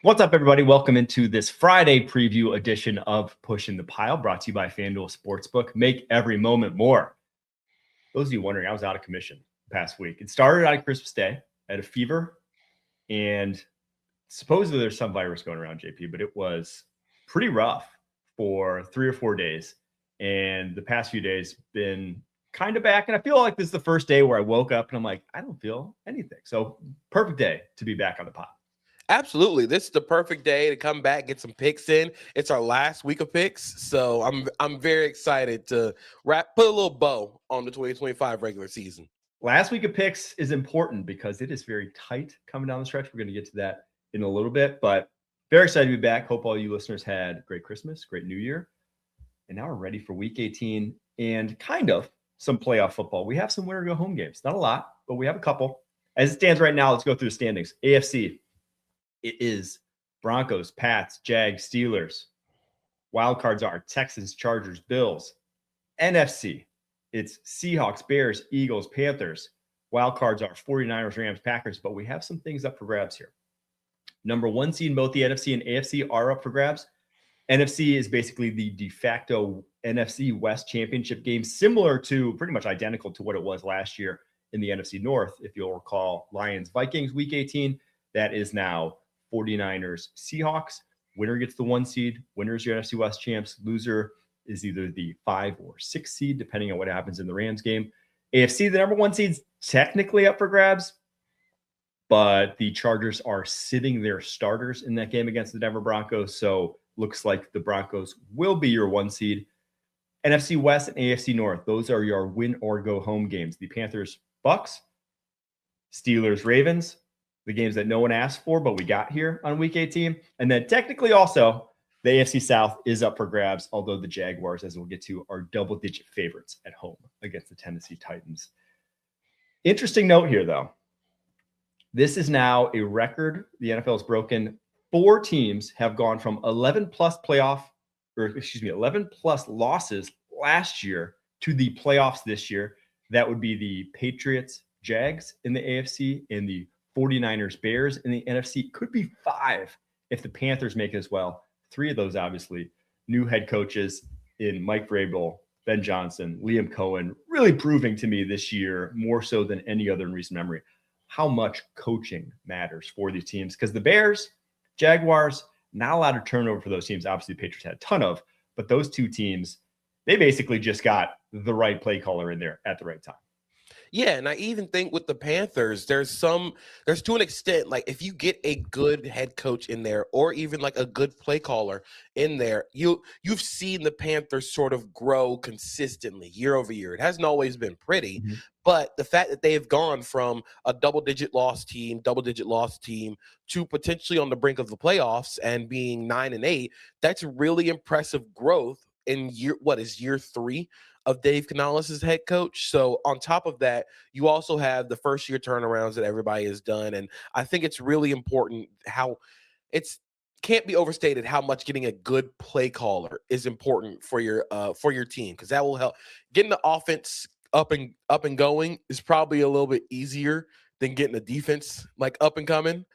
What's up, everybody? Welcome into this Friday preview edition of Pushing the Pile, brought to you by FanDuel Sportsbook. Make every moment more. Those of you wondering, I was out of commission past week. It started on Christmas Day. I had a fever, and supposedly there's some virus going around, JP, but it was pretty rough for 3 or 4 days. And the past few days been kind of back. And I feel like this is the first day where I woke up and I'm like, I don't feel anything. So perfect day to be back on the pot. Absolutely. This is the perfect day to come back, get some picks in. It's our last week of picks. So I'm very excited to put a little bow on the 2025 regular season. Last week of picks is important because it is very tight coming down the stretch. We're going to get to that in a little bit, but very excited to be back. Hope all you listeners had a great Christmas, great New Year. And now we're ready for week 18 and kind of some playoff football. We have some winner go home games. Not a lot, but we have a couple. As it stands right now, let's go through the standings. AFC. It is Broncos, Pats, Jags, Steelers. Wild cards are Texans, Chargers, Bills. NFC, it's Seahawks, Bears, Eagles, Panthers. Wild cards are 49ers, Rams, Packers, but we have some things up for grabs here. Number 1 seed in both the NFC and AFC are up for grabs. NFC is basically the de facto NFC West championship game, similar to, pretty much identical to what it was last year in the NFC North. If you'll recall, Lions, Vikings, week 18, that is now 49ers, Seahawks. Winner gets the 1 seed. Winner is your NFC West champs. Loser is either the 5 or 6 seed, depending on what happens in the Rams game. AFC, the number 1 seed's technically up for grabs, but the Chargers are sitting their starters in that game against the Denver Broncos. So looks like the Broncos will be your 1 seed. NFC West and AFC North, those are your win or go home games. The Panthers, Bucks, Steelers, Ravens, the games that no one asked for, but we got here on week 18. And then technically also the AFC South is up for grabs, although the Jaguars, as we'll get to, are double-digit favorites at home against the Tennessee Titans. Interesting note here, though. This is now a record the NFL has broken. 4 teams have gone from 11 plus losses last year to the playoffs this year. That would be the Patriots, Jags in the AFC, and the 49ers, Bears in the NFC. Could be 5 if the Panthers make it as well. 3 of those, obviously, new head coaches in Mike Vrabel, Ben Johnson, Liam Cohen, really proving to me this year, more so than any other in recent memory, how much coaching matters for these teams. Because the Bears, Jaguars, not a lot of turnover for those teams. Obviously, the Patriots had a ton of, but those 2 teams, they basically just got the right play caller in there at the right time. Yeah, and I even think with the Panthers, there's to an extent, like if you get a good head coach in there or even like a good play caller in there, you've seen the Panthers sort of grow consistently year over year. It hasn't always been pretty, but the fact that they have gone from a double-digit loss team to potentially on the brink of the playoffs and being 9-8, that's really impressive growth in year 3 of Dave Canales' head coach. So on top of that, you also have the first year turnarounds that everybody has done. And I think it's really important how can't be overstated how much getting a good play caller is important for your team, because that will help. Getting the offense up and going is probably a little bit easier than getting the defense like up and coming,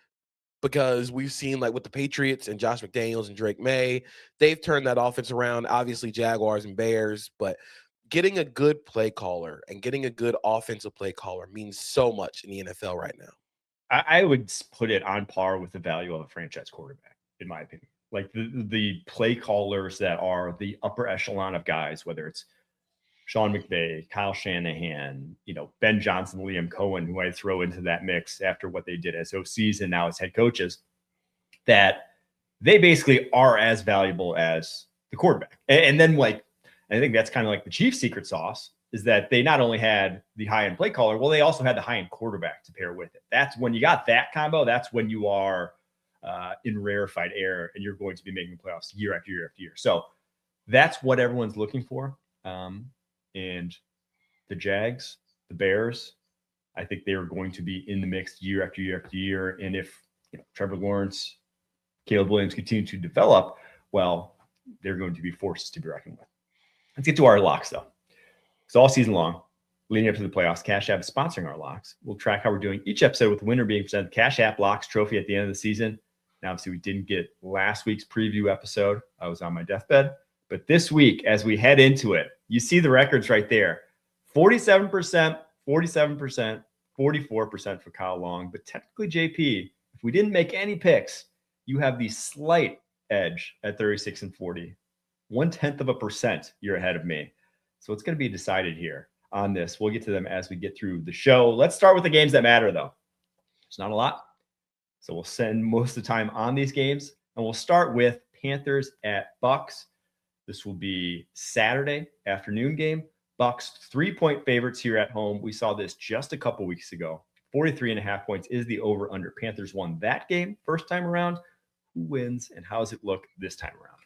because we've seen like with the Patriots and Josh McDaniels and Drake May, they've turned that offense around. Obviously Jaguars and Bears, but getting a good play caller and getting a good offensive play caller means so much in the NFL right now. I would put it on par with the value of a franchise quarterback, in my opinion. Like the play callers that are the upper echelon of guys, whether it's Sean McVay, Kyle Shanahan, Ben Johnson, Liam Cohen, who I throw into that mix after what they did as OCs and now as head coaches, that they basically are as valuable as the quarterback. And then I think that's kind of like the Chiefs' secret sauce, is that they not only had the high-end play caller, well, they also had the high-end quarterback to pair with it. That's when you got that combo, that's when you are in rarefied air and you're going to be making playoffs year after year after year. So that's what everyone's looking for. And the Jags, the Bears, I think they are going to be in the mix year after year after year. And if Trevor Lawrence, Caleb Williams continue to develop, well, they're going to be forces to be reckoned with. Let's get to our locks, though. So all season long, leading up to the playoffs, Cash App is sponsoring our locks. We'll track how we're doing each episode with the winner being presented the Cash App Locks trophy at the end of the season. Now, obviously, we didn't get last week's preview episode. I was on my deathbed. But this week, as we head into it, you see the records right there. 47%, 47%, 44% for Kyle Long. But technically, JP, if we didn't make any picks, you have the slight edge at 36 and 40. 0.1% you're ahead of me. So it's going to be decided here on this. We'll get to them as we get through the show. Let's start with the games that matter, though. There's not a lot. So we'll spend most of the time on these games. And we'll start with Panthers at Bucks. This will be Saturday afternoon game. Bucks 3-point favorites here at home. We saw this just a couple weeks ago. 43.5 points is the over-under. Panthers won that game first time around. Who wins and how does it look this time around?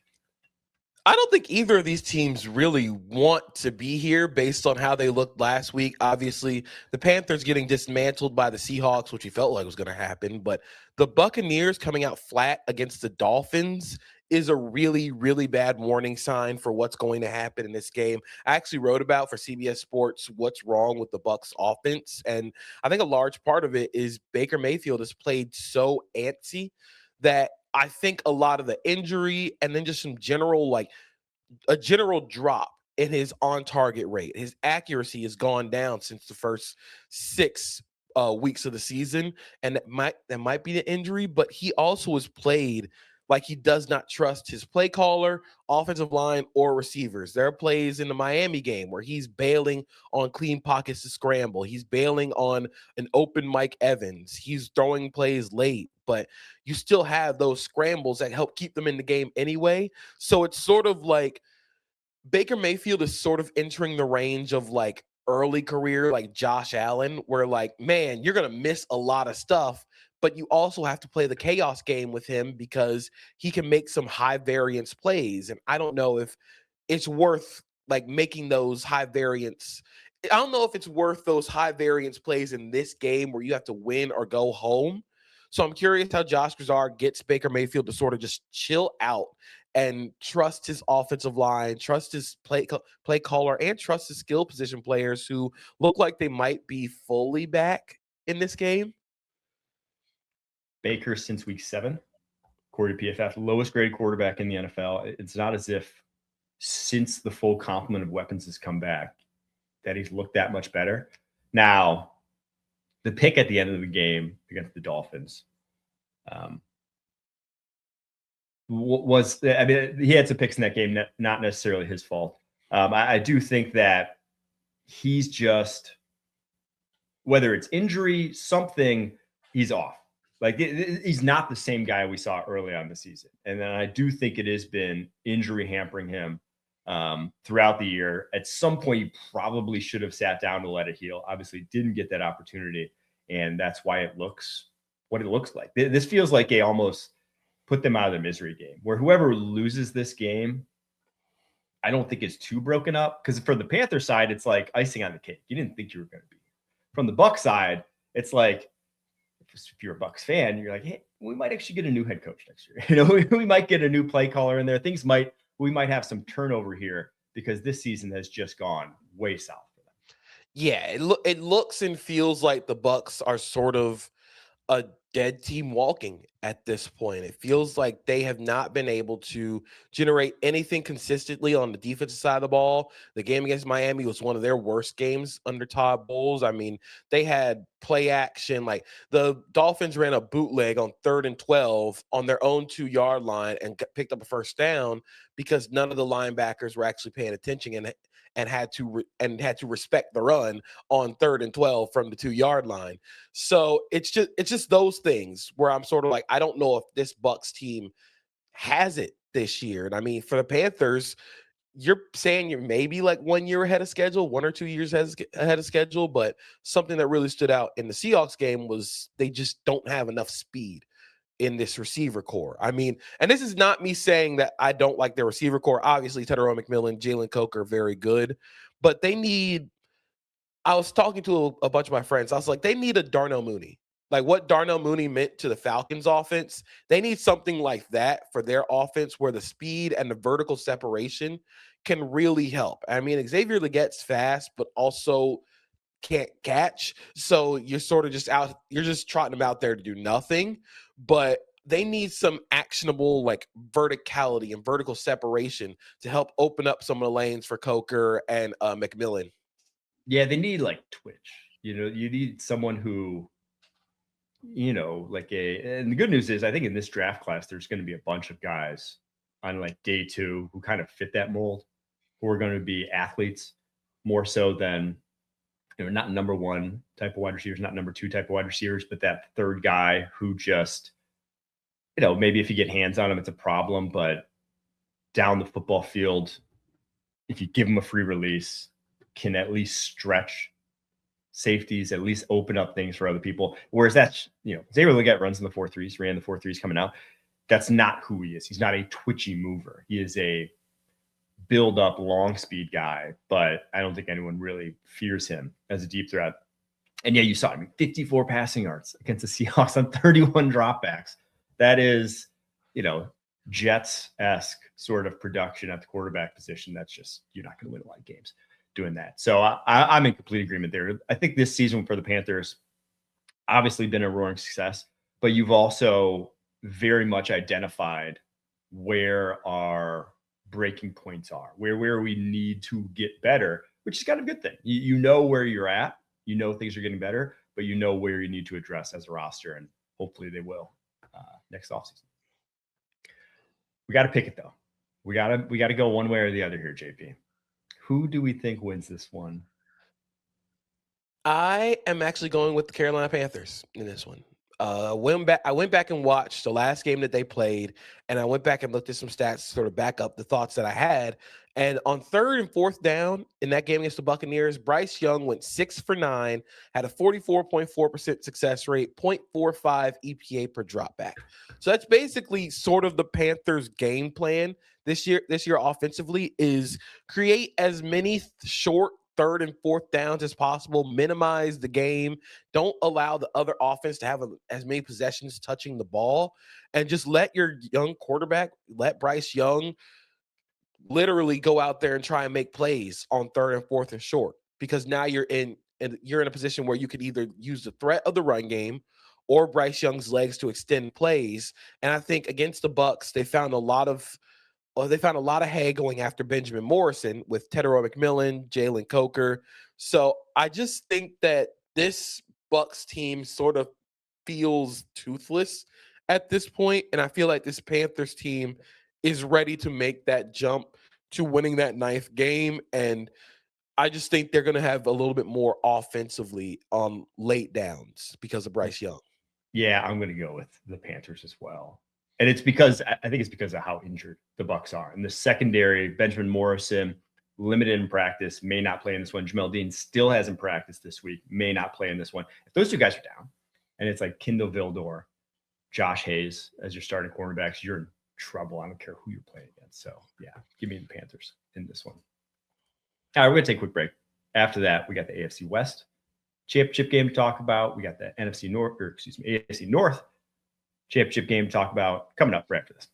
I don't think either of these teams really want to be here based on how they looked last week. Obviously, the Panthers getting dismantled by the Seahawks, which we felt like was going to happen. But the Buccaneers coming out flat against the Dolphins is a really, really bad warning sign for what's going to happen in this game. I actually wrote about for CBS Sports what's wrong with the Bucs offense. And I think a large part of it is Baker Mayfield has played so antsy that I think a lot of the injury and then just some general, like a general drop in his on-target rate. His accuracy has gone down since the first 6 weeks of the season. And that might be the injury, but he also has played like he does not trust his play caller, offensive line, or receivers. There are plays in the Miami game where he's bailing on clean pockets to scramble. He's bailing on an open Mike Evans. He's throwing plays late, but you still have those scrambles that help keep them in the game anyway. So it's sort of like Baker Mayfield is sort of entering the range of like early career, like Josh Allen, where like, man, you're going to miss a lot of stuff, but you also have to play the chaos game with him because he can make some high variance plays. And I don't know if it's worth like making those high variance. I don't know if it's worth those high variance plays in this game where you have to win or go home. So I'm curious how Josh Gazar gets Baker Mayfield to sort of just chill out and trust his offensive line, trust his play caller, and trust his skill position players who look like they might be fully back in this game. Baker since week 7, according to PFF, lowest graded quarterback in the NFL. It's not as if since the full complement of weapons has come back that he's looked that much better. Now, the pick at the end of the game against the Dolphins he had some picks in that game, not necessarily his fault. I do think that he's just, whether it's injury, something, he's off. Like he's not the same guy we saw early on the season. And then I do think it has been injury hampering him throughout the year. At some point, you probably should have sat down to let it heal. Obviously didn't get that opportunity. And that's why it looks what it looks like. This feels like a almost put them out of the misery game where whoever loses this game, I don't think it's too broken up. Because for the Panther side, it's like icing on the cake. You didn't think you were going to be here. From the Bucs side, it's like, if you're a Bucs fan, you're like, hey, we might actually get a new head coach next year. You know, we might get a new play caller in there. We might have some turnover here because this season has just gone way south for them. Yeah, it looks and feels like the Bucs are sort of a dead team walking at this point. It feels like they have not been able to generate anything consistently on the defensive side of the ball. The game against Miami was one of their worst games under Todd Bowles. I mean, they had play action. Like the Dolphins ran a bootleg on 3rd and 12 on their own 2-yard line and picked up a first down because none of the linebackers were actually paying attention and had to respect the run on 3rd and 12 from the 2-yard line. So it's just those things where I'm sort of like, I don't know if this Bucs team has it this year. And I mean, for the Panthers, you're saying you're maybe like 1 year ahead of schedule, 1 or 2 years ahead of schedule. But something that really stood out in the Seahawks game was they just don't have enough speed in this receiver core. I mean, and this is not me saying that I don't like their receiver core. Obviously, Tedero McMillan, Jalen Coker are very good, but I was talking to a bunch of my friends. I was like, they need a Darnell Mooney. Like what Darnell Mooney meant to the Falcons offense, they need something like that for their offense where the speed and the vertical separation can really help. I mean, Xavier Leggette's fast, but also can't catch. So you're sort of just out, you're just trotting him out there to do nothing. But they need some actionable like verticality and vertical separation to help open up some of the lanes for Coker and McMillan. Yeah, they need like twitch. You need someone who, and the good news is I think in this draft class, there's going to be a bunch of guys on like day 2 who kind of fit that mold, who are going to be athletes more so than, not number 1 type of wide receivers, not number 2 type of wide receivers, but that third guy who just, maybe if you get hands on him, it's a problem, but down the football field, if you give him a free release, can at least stretch safeties, at least open up things for other people. Whereas that's, Xavier Legette runs in the 4.3s, ran the 4.3s coming out. That's not who he is. He's not a twitchy mover. He is a build up long speed guy, but I don't think anyone really fears him as a deep threat. And yeah, you saw him 54 passing yards against the Seahawks on 31 dropbacks. That is, Jets-esque sort of production at the quarterback position. That's just, you're not going to win a lot of games doing that. So I'm in complete agreement there. I think this season for the Panthers obviously been a roaring success, but you've also very much identified where our breaking points are, where we need to get better, which is kind of a good thing. You know where you're at, things are getting better, but you know where you need to address as a roster, and hopefully they will next offseason. We got to pick it though. We got to go one way or the other here, JP. Who do we think wins this one? I am actually going with the Carolina Panthers in this one. I went back and watched the last game that they played, and I went back and looked at some stats to sort of back up the thoughts that I had. And on 3rd and 4th down in that game against the Buccaneers, Bryce Young went 6 for 9, had a 44.4% success rate, 0.45 EPA per dropback. So that's basically sort of the Panthers' game plan this year offensively, is create as many short 3rd and 4th downs as possible, minimize the game, don't allow the other offense to have as many possessions touching the ball, and just let your young quarterback, let Bryce Young literally go out there and try and make plays on 3rd and 4th and short, because now you're in a position where you could either use the threat of the run game or Bryce Young's legs to extend plays. And I think against the Bucs, they found a lot of hay going after Benjamin Morrison with Tedero McMillan, Jalen Coker. So I just think that this Bucs team sort of feels toothless at this point, and I feel like this Panthers team is ready to make that jump to winning that 9th game. And I just think they're going to have a little bit more offensively on late downs because of Bryce Young. Yeah, I'm going to go with the Panthers as well. And I think it's because of how injured the Bucs are. In the secondary, Benjamin Morrison, limited in practice, may not play in this one. Jamel Dean still hasn't practiced this week, may not play in this one. If those 2 guys are down, and it's like Kindle Vildor, Josh Hayes as your starting cornerbacks, you're in trouble. I don't care who you're playing against. So yeah, give me the Panthers in this one. All right, we're going to take a quick break. After that, we got the AFC West championship game to talk about. We got the AFC North championship game to talk about coming up right after this.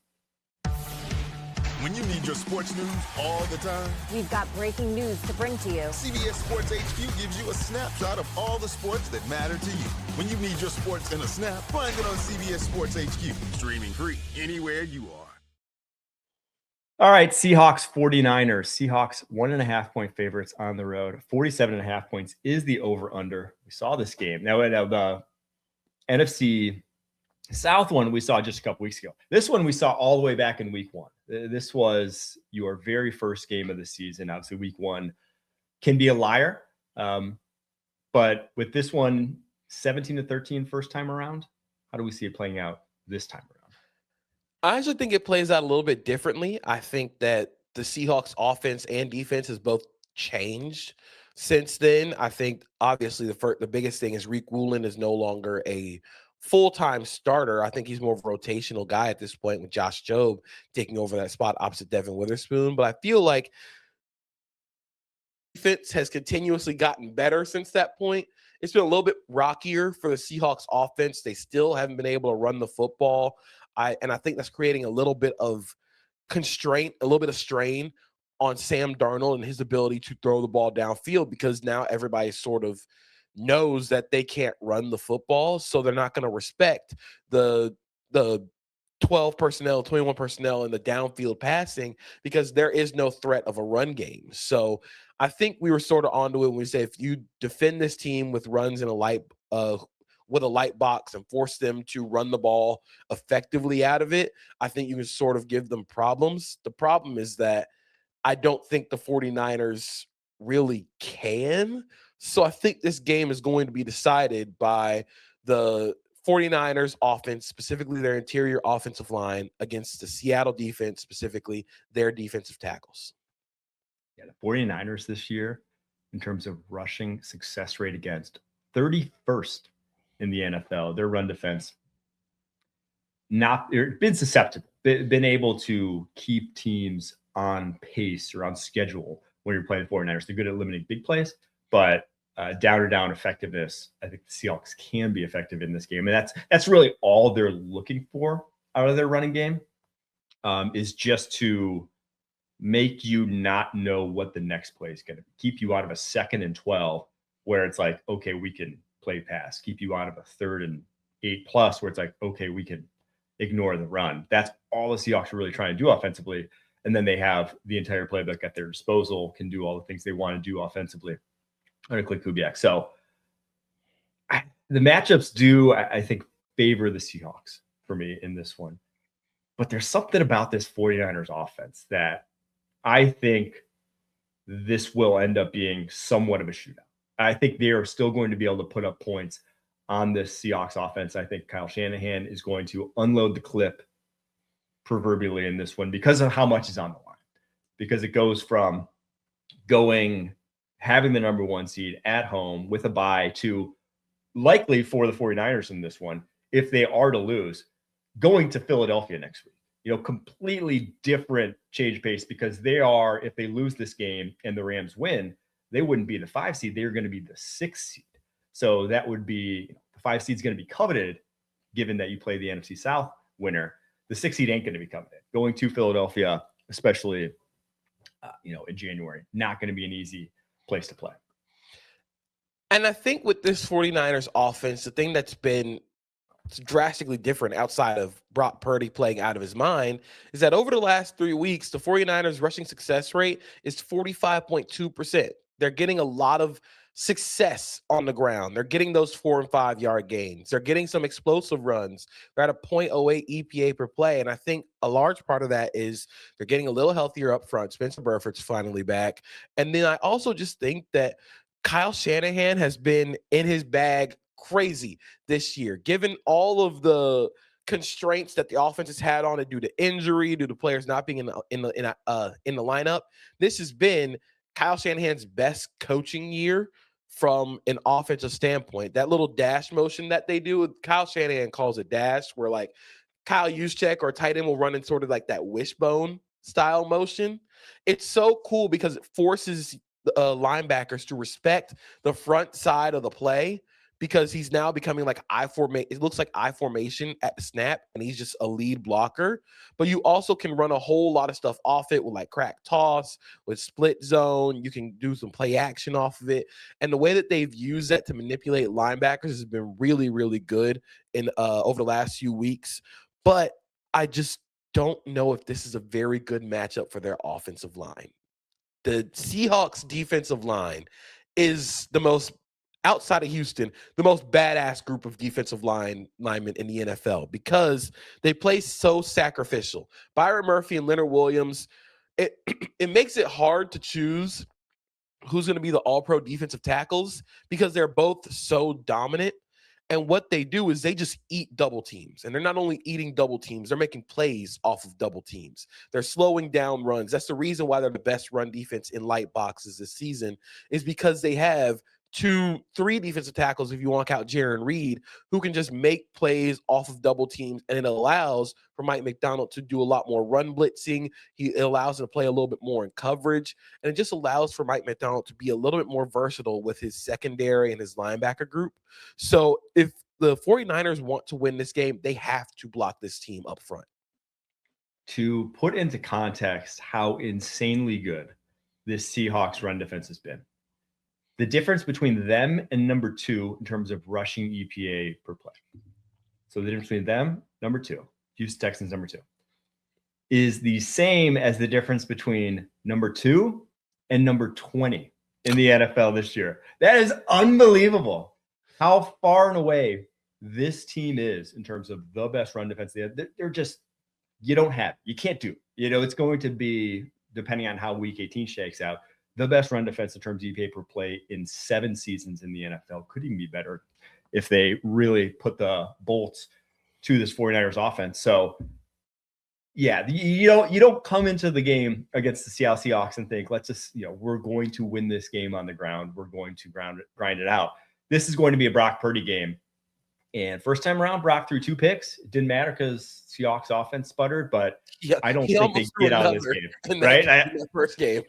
When you need your sports news all the time, we've got breaking news to bring to you. CBS Sports HQ gives you a snapshot of all the sports that matter to you. When you need your sports in a snap, find it on CBS Sports HQ, streaming free anywhere you are. All right, Seahawks 49ers. Seahawks 1.5-point favorites on the road. 47.5 points is the over-under. We saw this game. Now, the NFC South one we saw just a couple weeks ago. This one we saw all the way back in week 1. This was your very first game of the season. Obviously, week 1 can be a liar. But with this one, 17-13 first time around, how do we see it playing out this time around? I actually think it plays out a little bit differently. I think that the Seahawks offense and defense has both changed since then. I think obviously the biggest thing is Reek Woolen is no longer a full-time starter. I think he's more of a rotational guy at this point, with Josh Jobe taking over that spot opposite Devin Witherspoon. But I feel like defense has continuously gotten better since that point. It's been a little bit rockier for the Seahawks offense. They still haven't been able to run the football. I think that's creating a little bit of constraint, a little bit of strain on Sam Darnold and his ability to throw the ball downfield, because now everybody sort of knows that they can't run the football, so they're not going to respect the 12 personnel, 21 personnel in the downfield passing because there is no threat of a run game. So I think we were sort of onto it when we say if you defend this team with runs in a light box and force them to run the ball effectively out of it, I think you can sort of give them problems. The problem is that I don't think the 49ers really can. So I think this game is going to be decided by the 49ers offense, specifically their interior offensive line, against the Seattle defense, specifically their defensive tackles. Yeah, the 49ers this year, in terms of rushing success rate against, 31st in the NFL. Their run defense, been susceptible, been able to keep teams on pace or on schedule when you're playing the 49ers. They're good at limiting big plays, but down effectiveness, I think the Seahawks can be effective in this game. And that's really all they're looking for out of their running game, is just to make you not know what the next play is going to be. Keep you out of a 2nd and 12 where it's like, okay, we can play pass. Keep you out of a 3rd and 8+ where it's like, okay, we can ignore the run. That's all the Seahawks are really trying to do offensively. And then they have the entire playbook at their disposal, can do all the things they want to do offensively under Clint Kubiak. So the matchups do, I think, favor the Seahawks for me in this one. But there's something about this 49ers offense that I think this will end up being somewhat of a shootout. I think they are still going to be able to put up points on this Seahawks offense. I think Kyle Shanahan is going to unload the clip proverbially in this one because of how much is on the line. Because it goes from having the number 1 seed at home with a bye to likely for the 49ers in this one, if they are to lose, going to Philadelphia next week. Completely different change pace because if they lose this game and the Rams win, they wouldn't be the 5 seed. They're going to be the 6 seed. So that would be the 5 seed is going to be coveted given that you play the NFC South winner. The 6 seed ain't going to be coveted. Going to Philadelphia, especially, in January, not going to be an easy place to play. And I think with this 49ers offense, the thing that's been drastically different outside of Brock Purdy playing out of his mind is that over the last 3 weeks, the 49ers rushing success rate is 45.2%. They're getting a lot of success on the ground. They're getting those 4 and 5 yard gains. They're getting some explosive runs. They're at a 0.08 EPA per play. And I think a large part of that is they're getting a little healthier up front. Spencer Burford's finally back. And then I also just think that Kyle Shanahan has been in his bag crazy this year, given all of the constraints that the offense has had on it due to injury, due to players not being in the lineup. This has been Kyle Shanahan's best coaching year from an offensive standpoint. That little dash motion that they do, Kyle Shanahan calls it dash, where like Kyle Juszczyk or tight end will run in sort of like that wishbone style motion. It's so cool because it forces linebackers to respect the front side of the play because he's now becoming like I formation. It looks like I formation at the snap, and he's just a lead blocker. But you also can run a whole lot of stuff off it with like crack toss, with split zone. You can do some play action off of it. And the way that they've used that to manipulate linebackers has been really, really good in over the last few weeks. But I just don't know if this is a very good matchup for their offensive line. The Seahawks defensive line is the most, outside of Houston, the most badass group of defensive linemen in the NFL because they play so sacrificial. Byron Murphy and Leonard Williams, it makes it hard to choose who's going to be the all-pro defensive tackles because they're both so dominant. And what they do is they just eat double teams. And they're not only eating double teams, they're making plays off of double teams. They're slowing down runs. That's the reason why they're the best run defense in light boxes this season, is because they have 2-3 defensive tackles, if you want to count Jaron Reed, who can just make plays off of double teams. And it allows for Mike McDonald to do a lot more run blitzing. It allows him to play a little bit more in coverage. And it just allows for Mike McDonald to be a little bit more versatile with his secondary and his linebacker group. So if the 49ers want to win this game, they have to block this team up front. To put into context how insanely good this Seahawks run defense has been, the difference between them and number 2 in terms of rushing EPA per play. So the difference between them, number 2, Houston Texans number 2, is the same as the difference between number 2 and number 20 in the NFL this year. That is unbelievable how far and away this team is in terms of the best run defense. They're just, you can't do. It's going to be, depending on how week 18 shakes out, the best run defense in terms of EPA per play in 7 seasons in the NFL. Could even be better if they really put the bolts to this 49ers offense. So yeah, you don't come into the game against the Seattle Seahawks and think, let's just, we're going to win this game on the ground. We're going to grind it out. This is going to be a Brock Purdy game. And first time around, Brock threw 2 picks. It didn't matter because Seahawks offense sputtered, but I don't think they get out of this game. Right? That first game.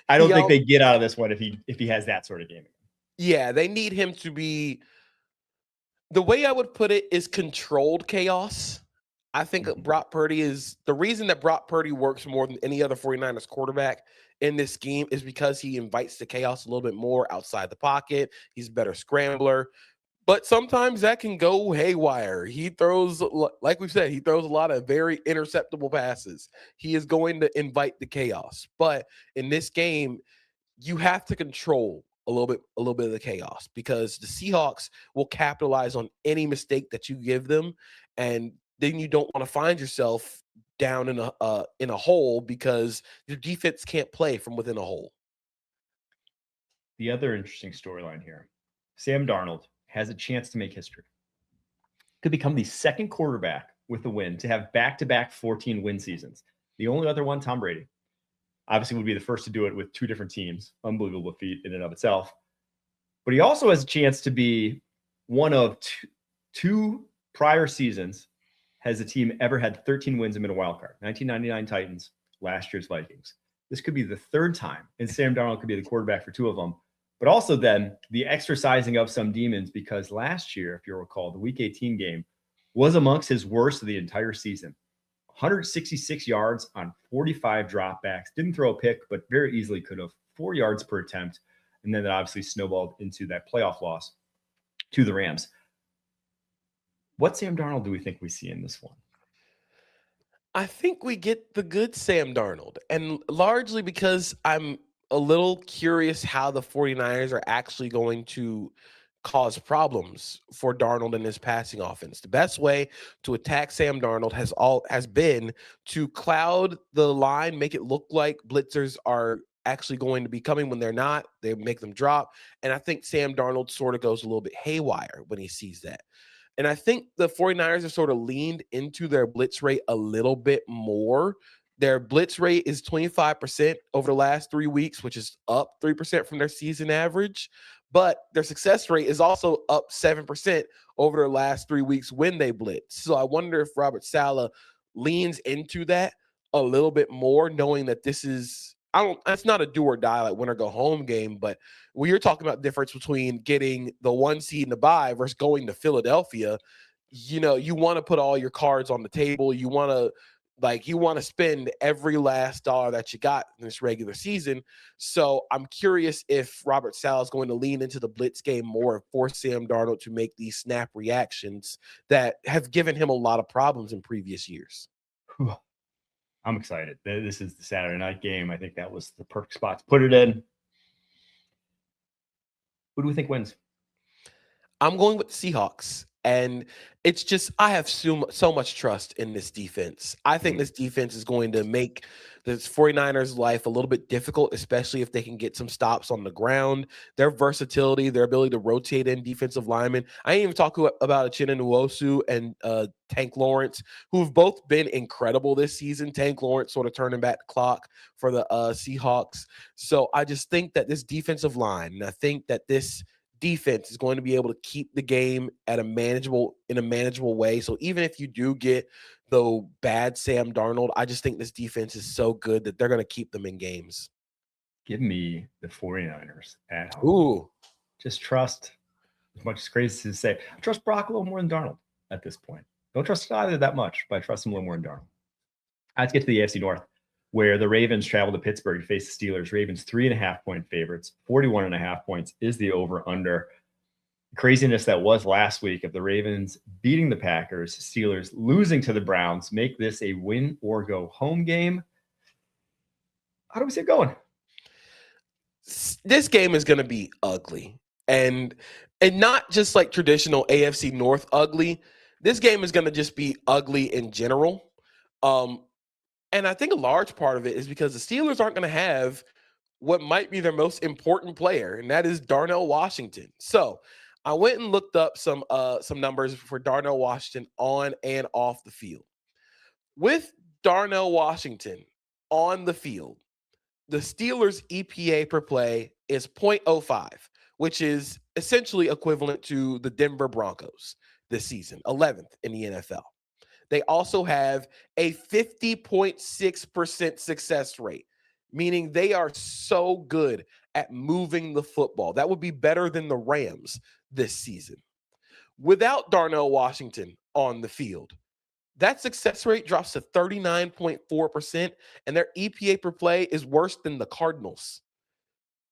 I don't think they get out of this one if he has that sort of game. Yeah, they need him to be, the way I would put it is controlled chaos. I think Brock Purdy is the reason that Brock Purdy works more than any other 49ers quarterback in this scheme is because he invites the chaos a little bit more outside the pocket. He's a better scrambler. But sometimes that can go haywire. He throws, like we've said, he throws a lot of very interceptable passes. He is going to invite the chaos. But in this game, you have to control a little bit of the chaos because the Seahawks will capitalize on any mistake that you give them, and then you don't want to find yourself down in a hole because your defense can't play from within a hole. The other interesting storyline here, Sam Darnold has a chance to make history. Could become the second quarterback with a win to have back-to-back 14-win seasons. The only other one, Tom Brady, obviously would be the first to do it with 2 different teams. Unbelievable feat in and of itself. But he also has a chance to be one of two prior seasons has a team ever had 13 wins and been a wild card. 1999 Titans, last year's Vikings. This could be the 3rd time, and Sam Darnold could be the quarterback for 2 of them. But also then the exercising of some demons, because last year, if you recall, the Week 18 game was amongst his worst of the entire season. 166 yards on 45 dropbacks. Didn't throw a pick, but very easily could have. 4 yards per attempt. And then that obviously snowballed into that playoff loss to the Rams. What Sam Darnold do we think we see in this one? I think we get the good Sam Darnold, and largely because I'm a little curious how the 49ers are actually going to cause problems for Darnold and his passing offense. The best way to attack Sam Darnold has been to cloud the line, make it look like blitzers are actually going to be coming when they're not. They make them drop, and I think Sam Darnold sort of goes a little bit haywire when he sees that. And I think the 49ers have sort of leaned into their blitz rate a little bit more. Their blitz rate is 25% over the last 3 weeks, which is up 3% from their season average. But their success rate is also up 7% over their last 3 weeks when they blitz. So I wonder if Robert Saleh leans into that a little bit more, knowing that this is it's not a do or die like win or go home game, but when you're talking about the difference between getting the 1 seed in the bye versus going to Philadelphia, you want to put all your cards on the table. You want to spend every last dollar that you got in this regular season. So I'm curious if Robert Saleh is going to lean into the blitz game more and force Sam Darnold to make these snap reactions that have given him a lot of problems in previous years. I'm excited. This is the Saturday night game. I think that was the perfect spot to put it in. Who do we think wins? I'm going with the Seahawks. And it's just, I have so much trust in this defense. I think this defense is going to make the 49ers' life a little bit difficult, especially if they can get some stops on the ground. Their versatility, their ability to rotate in defensive linemen. I didn't even talk about Uchenna Nwosu and Tank Lawrence, who have both been incredible this season. Tank Lawrence sort of turning back the clock for the Seahawks. So I just think that this defensive line, and I think that this defense is going to be able to keep the game in a manageable way. So even if you do get the bad Sam Darnold, I just think this defense is so good that they're going to keep them in games. Give me the 49ers at home. Ooh. Just trust, as much as crazy to say, I trust Brock a little more than Darnold at this point. Don't trust either that much, but I trust him a little more than Darnold. Let's get to the AFC North, where the Ravens travel to Pittsburgh to face the Steelers. Ravens 3.5-point favorites. 41.5 points is the over-under. craziness that was last week of the Ravens beating the Packers, Steelers losing to the Browns, make this a win or go home game. How do we see it going? This game is going to be ugly, and not just like traditional AFC North ugly. This game is going to just be ugly in general. And I think a large part of it is because the Steelers aren't going to have what might be their most important player, and that is Darnell Washington. So I went and looked up some numbers for Darnell Washington on and off the field. With Darnell Washington on the field, the Steelers' EPA per play is 0.05, which is essentially equivalent to the Denver Broncos this season, 11th in the NFL. They also have a 50.6% success rate, meaning they are so good at moving the football. That would be better than the Rams this season. Without Darnell Washington on the field, that success rate drops to 39.4%, and their EPA per play is worse than the Cardinals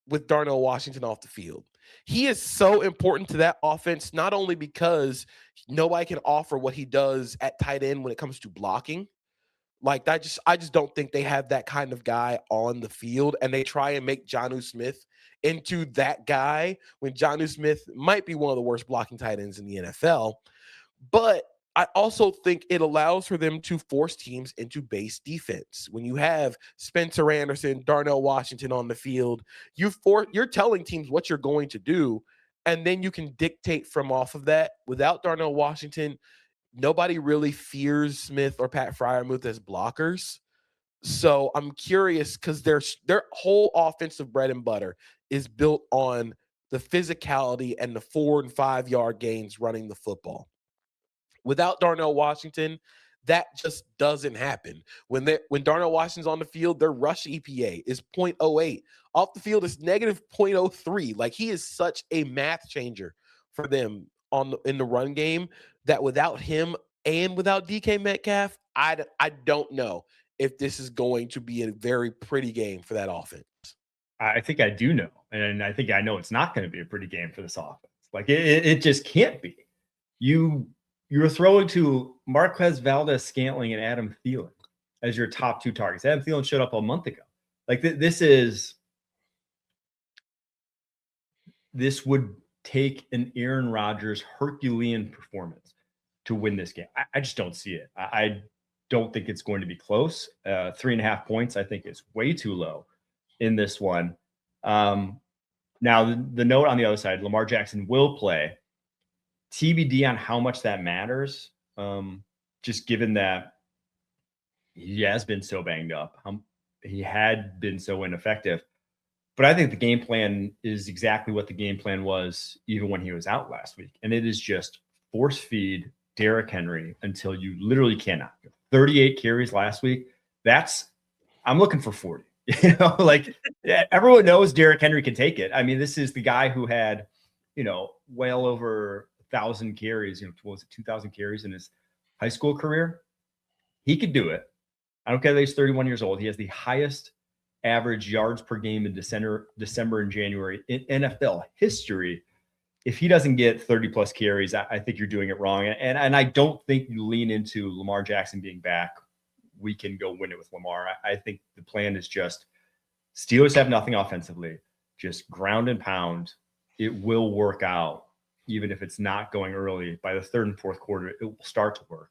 with Darnell Washington off the field. He is so important to that offense, not only because nobody can offer what he does at tight end when it comes to blocking. Like I just don't think they have that kind of guy on the field, and they try and make Jonnu Smith into that guy when Jonnu Smith might be one of the worst blocking tight ends in the NFL. But I also think it allows for them to force teams into base defense. When you have Spencer Anderson, Darnell Washington on the field, you're telling teams what you're going to do, and then you can dictate from off of that. Without Darnell Washington, nobody really fears Smith or Pat Freiermuth as blockers. So I'm curious because their whole offensive bread and butter is built on the physicality and the 4 and 5 yard gains running the football. Without Darnell Washington, that just doesn't happen. When Darnell Washington's on the field, their rush EPA is 0.08. Off the field, it's negative 0.03. Like, he is such a math changer for them in the run game that without him and without DK Metcalf, I don't know if this is going to be a very pretty game for that offense. I think I do know. And I think I know it's not going to be a pretty game for this offense. Like, it just can't be. You're throwing to Marquez Valdez-Scantling and Adam Thielen as your top two targets. Adam Thielen showed up a month ago. Like, this would take an Aaron Rodgers Herculean performance to win this game. I just don't see it. I don't think it's going to be close. 3.5 points, I think, is way too low in this one. Now, the note on the other side, Lamar Jackson will play. TBD on how much that matters, just given that he has been so banged up. He had been so ineffective. But I think the game plan is exactly what the game plan was even when he was out last week. And it is just force feed Derrick Henry until you literally cannot. 38 carries last week. I'm looking for 40. Everyone knows Derrick Henry can take it. I mean, this is the guy who had, well over 1,000 carries, what was it, 2,000 carries in his high school career. He could do it. I don't care that he's 31 years old. He has the highest average yards per game in December and January in NFL history. If he doesn't get 30 plus carries, I think you're doing it wrong. And I don't think you lean into Lamar Jackson being back. We can go win it with Lamar. I think the plan is just Steelers have nothing offensively, just ground and pound. It will work out. Even if it's not going early, by the third and fourth quarter, it will start to work.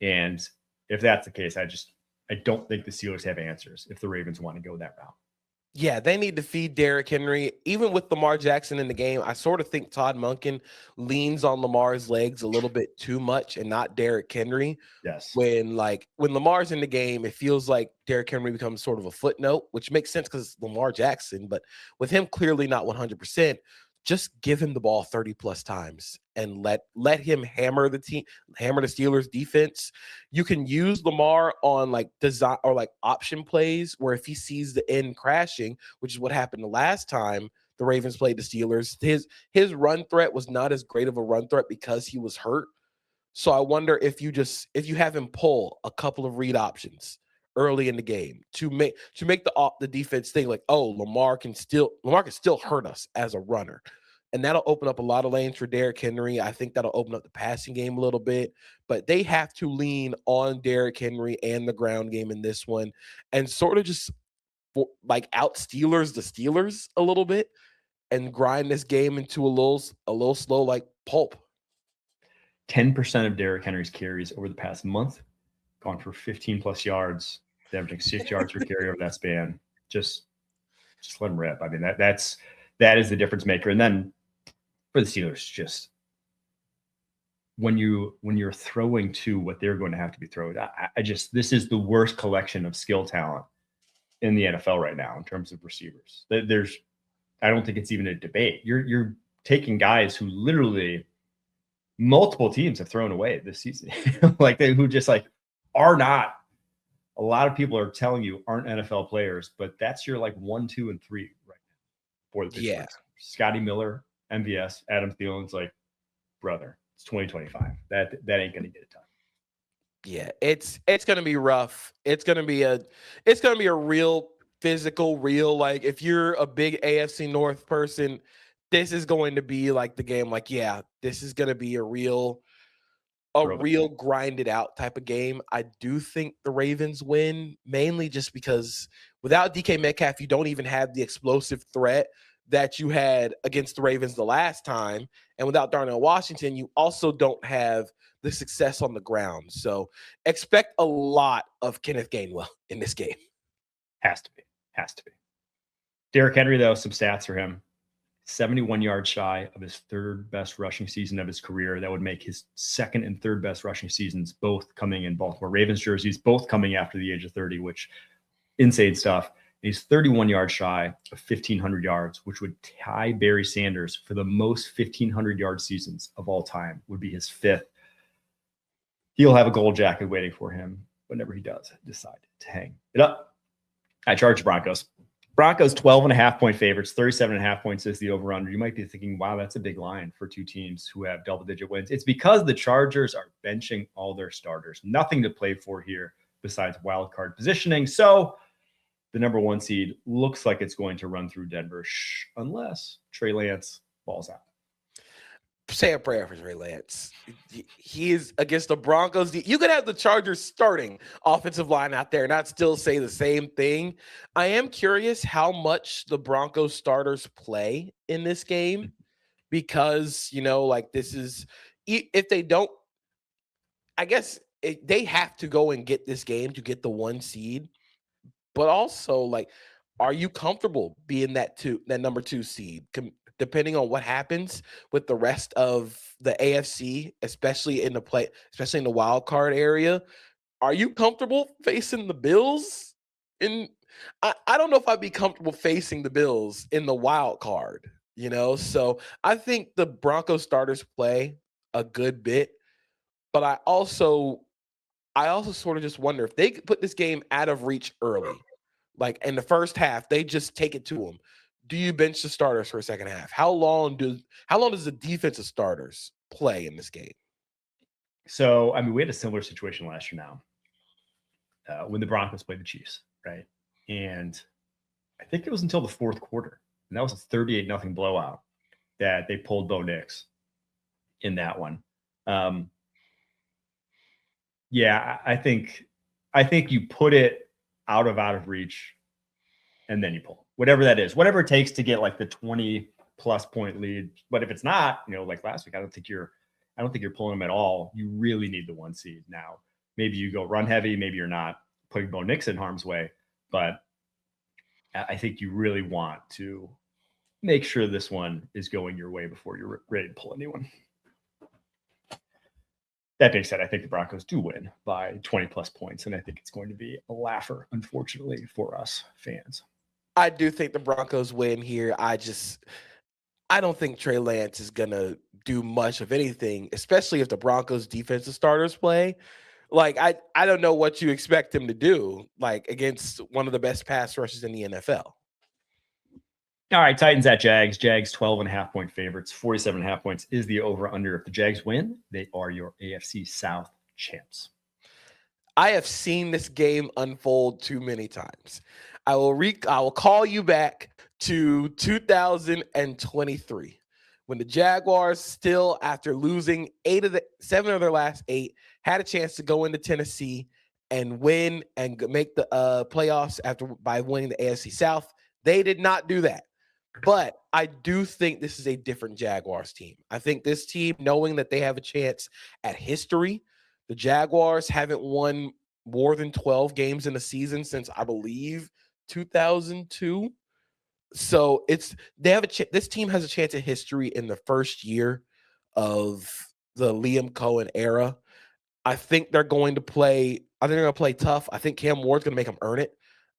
And if that's the case, I don't think the Steelers have answers if the Ravens want to go that route. Yeah, they need to feed Derrick Henry. Even with Lamar Jackson in the game, I sort of think Todd Monken leans on Lamar's legs a little bit too much and not Derrick Henry. Yes. When Lamar's in the game, it feels like Derrick Henry becomes sort of a footnote, which makes sense because it's Lamar Jackson. But with him clearly not 100%, just give him the ball 30 plus times and let him hammer the Steelers defense. You can use Lamar on design or option plays where if he sees the end crashing, which is what happened the last time the Ravens played the Steelers, his run threat was not as great of a run threat because he was hurt. So I wonder if you have him pull a couple of read options early in the game to make the defense think Lamar can still hurt us as a runner. and that'll open up a lot of lanes for Derrick Henry. I think that'll open up the passing game a little bit, but they have to lean on Derrick Henry and the ground game in this one and sort of just like out Steelers the Steelers a little bit and grind this game into a little slow like pulp. 10% of Derrick Henry's carries over the past month gone for 15 plus yards, averaging 6 yards per carry over that span. Just let him rip. I mean, that is the difference maker. And then for the Steelers, just when you're throwing to what they're going to have to be throwing, this is the worst collection of skill talent in the NFL right now in terms of receivers. I don't think it's even a debate. You're taking guys who literally multiple teams have thrown away this season, who just are not. A lot of people are telling you aren't NFL players, but that's your 1, 2, and 3 right now for the Pittsburgh. Yeah. Scotty Miller, MVS, Adam Thielen's brother. It's 2025. That ain't gonna get it done. Yeah, it's gonna be rough. It's gonna be a real physical, if you're a big AFC North person, this is going to be the game. This is gonna be a real grinded out type of game. I do think the Ravens win, mainly just because without DK Metcalf, you don't even have the explosive threat that you had against the Ravens the last time. And without Darnell Washington, you also don't have the success on the ground. So expect a lot of Kenneth Gainwell in this game. Has to be. Derrick Henry, though, some stats for him. 71 yards shy of his third best rushing season of his career. That would make his second and third best rushing seasons, both coming in Baltimore Ravens jerseys, both coming after the age of 30, which insane stuff. He's 31 yards shy of 1,500 yards, which would tie Barry Sanders for the most 1,500-yard seasons of all time, would be his fifth. He'll have a gold jacket waiting for him whenever he does decide to hang it up. I charge Broncos. Broncos 12.5-point favorites, 37.5 points is the over-under. You might be thinking, wow, that's a big line for two teams who have double-digit wins. It's because the Chargers are benching all their starters. Nothing to play for here besides wild card positioning. So the number one seed looks like it's going to run through Denver, unless Trey Lance balls out. Say a prayer for Trey Lance. He is against the Broncos. You could have the Chargers starting offensive line out there and not still say the same thing. I am curious how much the Broncos starters play in this game because, this is – if they don't – I guess they have to go and get this game to get the one seed. But also, are you comfortable being that number two seed? Depending on what happens with the rest of the AFC, especially in the wild card area, are you comfortable facing the Bills? I don't know if I'd be comfortable facing the Bills in the wild card, So I think the Broncos starters play a good bit, but I also sort of just wonder if they could put this game out of reach early, in the first half, they just take it to them. Do you bench the starters for a second half? How long does the defensive starters play in this game? So, we had a similar situation last year now when the Broncos played the Chiefs, right? And I think it was until the fourth quarter, and that was a 38-0 blowout that they pulled Bo Nix in that one. I think you put it out of reach, and then you pull. Whatever that is, whatever it takes to get the 20+ point lead. But if it's not, like last week, I don't think you're pulling them at all. You really need the one seed now. Maybe you go run heavy. Maybe you're not putting Bo Nix in harm's way. But I think you really want to make sure this one is going your way before you're ready to pull anyone. That being said, I think the Broncos do win by 20+ points, and I think it's going to be a laugher, unfortunately, for us fans. I do think the Broncos win here. I don't think Trey Lance is going to do much of anything, especially if the Broncos defensive starters play. I don't know what you expect him to do, against one of the best pass rushers in the NFL. All right, Titans at Jags. Jags 12.5-point favorites, 47.5 points is the over-under. If the Jags win, they are your AFC South champs. I have seen this game unfold too many times. I will call you back to 2023 when the Jaguars still, after losing 7 of their last 8, had a chance to go into Tennessee and win and make the playoffs by winning the AFC South. They did not do that. But I do think this is a different Jaguars team. I think this team, knowing that they have a chance at history, the Jaguars haven't won more than 12 games in a season since, I believe, 2002. So this team has a chance at history in the first year of the Liam Cohen era. I think they're going to play tough. I think Cam Ward's going to make them earn it.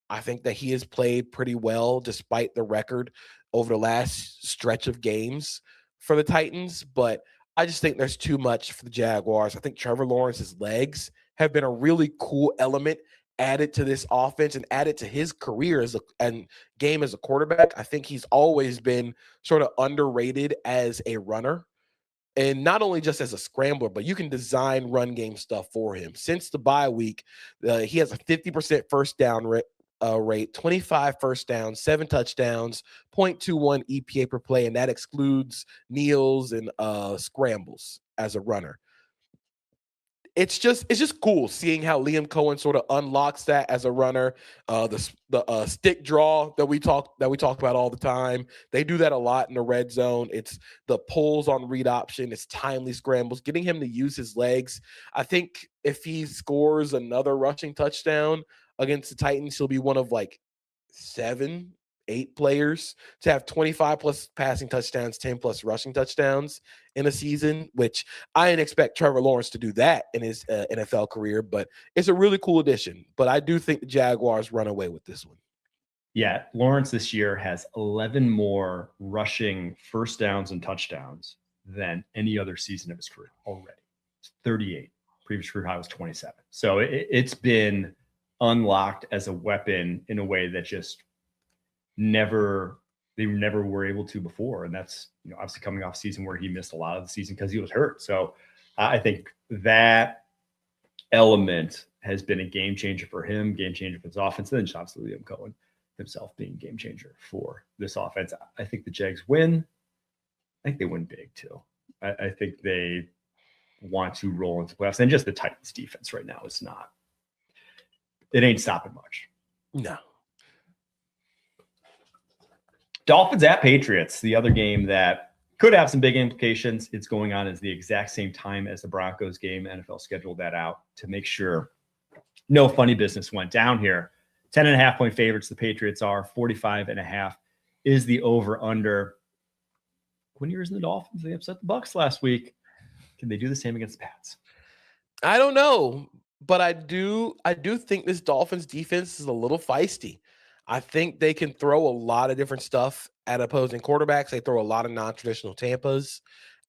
I think that he has played pretty well despite the record over the last stretch of games for the Titans, but I just think there's too much for the Jaguars. I think Trevor Lawrence's legs have been a really cool element added to this offense and added to his career and game as a quarterback. I think he's always been sort of underrated as a runner. And not only just as a scrambler, but you can design run game stuff for him. Since the bye week, he has a 50% first down rate, 25 first downs, 7 touchdowns, 0.21 EPA per play, and that excludes kneels and scrambles as a runner. It's just cool seeing how Liam Cohen sort of unlocks that as a runner. The stick draw that we talk about all the time. They do that a lot in the red zone. It's the pulls on read option. It's timely scrambles, getting him to use his legs. I think if he scores another rushing touchdown against the Titans, he'll be one of like 7, 8 players to have 25 plus passing touchdowns, 10 plus rushing touchdowns in a season, which I didn't expect Trevor Lawrence to do that in his NFL career, but it's a really cool addition. But I do think the Jaguars run away with this one. Yeah, Lawrence this year has 11 more rushing first downs and touchdowns than any other season of his career already. It's 38. Previous career high was 27. So it's been unlocked as a weapon in a way that just they never were able to before. And that's, obviously coming off a season where he missed a lot of the season because he was hurt. So I think that element has been a game changer for him, game changer for his offense. And then just obviously Liam Cohen himself being a game changer for this offense. I think the Jags win. I think they win big too. I think they want to roll into playoffs. And just the Titans defense right now is not, it ain't stopping much. No. Dolphins at Patriots, the other game that could have some big implications. It's going on at the exact same time as the Broncos game. NFL scheduled that out to make sure no funny business went down here. 10.5 point favorites. The Patriots are 45.5 is the over under. When you were in the Dolphins, they upset the Bucs last week. Can they do the same against the Pats? I don't know, but I do think this Dolphins defense is a little feisty. I think they can throw a lot of different stuff at opposing quarterbacks. They throw a lot of non-traditional Tampas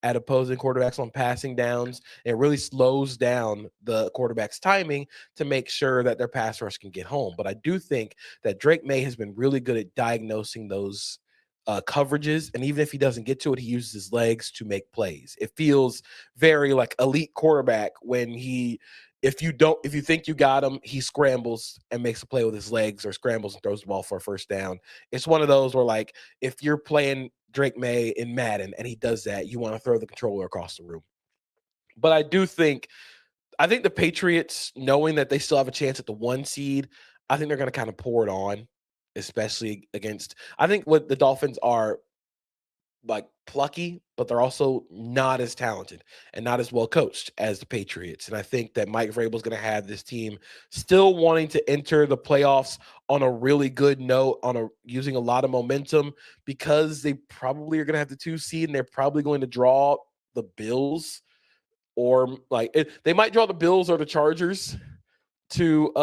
at opposing quarterbacks on passing downs. It really slows down the quarterback's timing to make sure that their pass rush can get home. But I do think that Drake May has been really good at diagnosing those coverages. And even if he doesn't get to it, he uses his legs to make plays. It feels very like elite quarterback when if you think you got him, he scrambles and makes a play with his legs or scrambles and throws the ball for a first down. It's one of those where, like, if you're playing Drake May in Madden and he does that, you want to throw the controller across the room. But I think the Patriots, knowing that they still have a chance at the 1 seed, I think they're going to kind of pour it on, especially against, I think what the Dolphins are like plucky, but they're also not as talented and not as well coached as the Patriots. And I think that Mike Vrabel's going to have this team still wanting to enter the playoffs on a really good note, using a lot of momentum, because they probably are going to have the 2 seed and they're probably going to draw the Bills, or they might draw the Bills or the Chargers to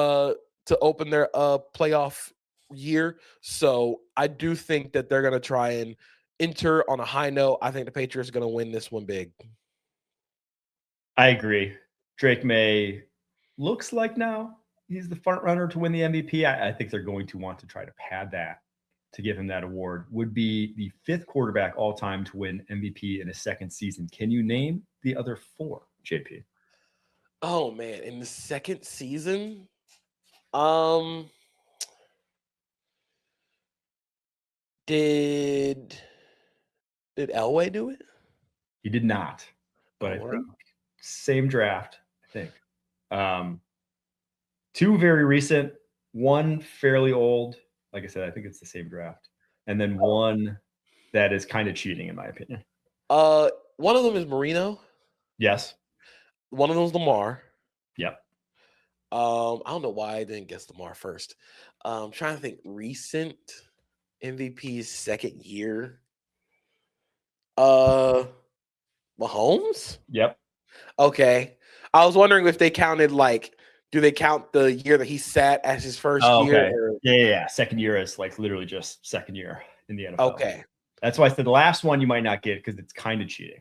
open their playoff year. So I do think that they're going to try and enter on a high note. I think the Patriots are going to win this one big. I agree. Drake May looks like now he's the front runner to win the MVP. I think they're going to want to try to pad that to give him that award. Would be the 5th quarterback all time to win MVP in a second season. Can you name the other 4, JP? Oh man, in the second season, did Did Elway do it? He did not, but I think same draft. I think 2 very recent, 1 fairly old. Like I said, I think it's the same draft, and then 1 that is kind of cheating, in my opinion. One of them is Marino. Yes. One of them is Lamar. Yep. I don't know why I didn't guess Lamar first. I'm trying to think recent MVP's second year. Mahomes? Yep. Okay. I was wondering if they counted do they count the year that he sat as his first year? Okay. Or... Yeah. Second year is like literally just second year in the NFL. Okay. That's why I said the last one you might not get because it's kind of cheating.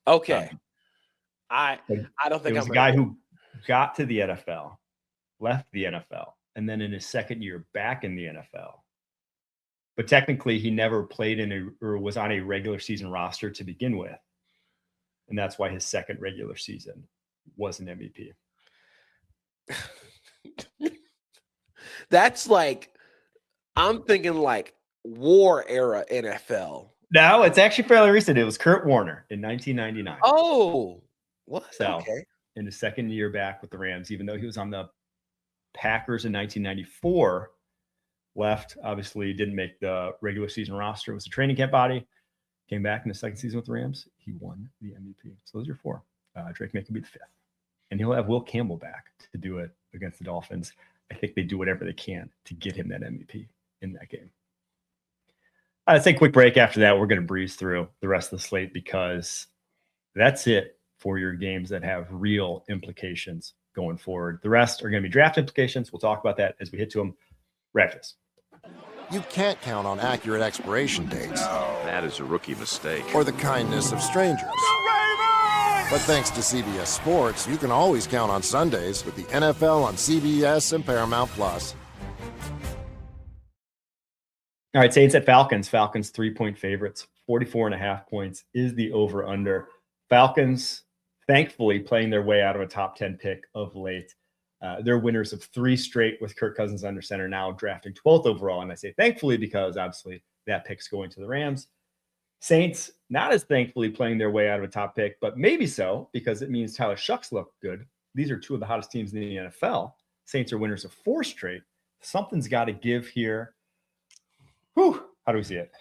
Okay. I don't think it was a guy who got to the NFL, left the NFL, and then in his second year back in the NFL. But technically, he never played or was on a regular season roster to begin with. And that's why his second regular season was an MVP. That's I'm thinking war era NFL. No, it's actually fairly recent. It was Kurt Warner in 1999. Oh, what? So, okay. In his second year back with the Rams, even though he was on the Packers in 1994, left, obviously didn't make the regular season roster. It was a training camp body. Came back in the second season with the Rams. He won the MVP. So those are 4. Drake May can be the 5th. And he'll have Will Campbell back to do it against the Dolphins. I think they do whatever they can to get him that MVP in that game. Let's take a quick break. After that, we're going to breeze through the rest of the slate because that's it for your games that have real implications going forward. The rest are going to be draft implications. We'll talk about that as we hit to them. Breakfast. You can't count on accurate expiration dates. That is a rookie mistake. Or the kindness of strangers. But thanks to CBS Sports, you can always count on Sundays with the NFL on CBS and Paramount Plus. All right, Saints at Falcons. Falcons 3-point favorites. 44.5 points is the over-under. Falcons, thankfully, playing their way out of a top 10 pick of late. They're winners of 3 straight with Kirk Cousins under center, now drafting 12th overall. And I say thankfully because obviously that pick's going to the Rams. Saints, not as thankfully playing their way out of a top pick, but maybe so because it means Tyler Shucks look good. These are 2 of the hottest teams in the NFL. Saints are winners of 4 straight. Something's got to give here. Whew. How do we see it?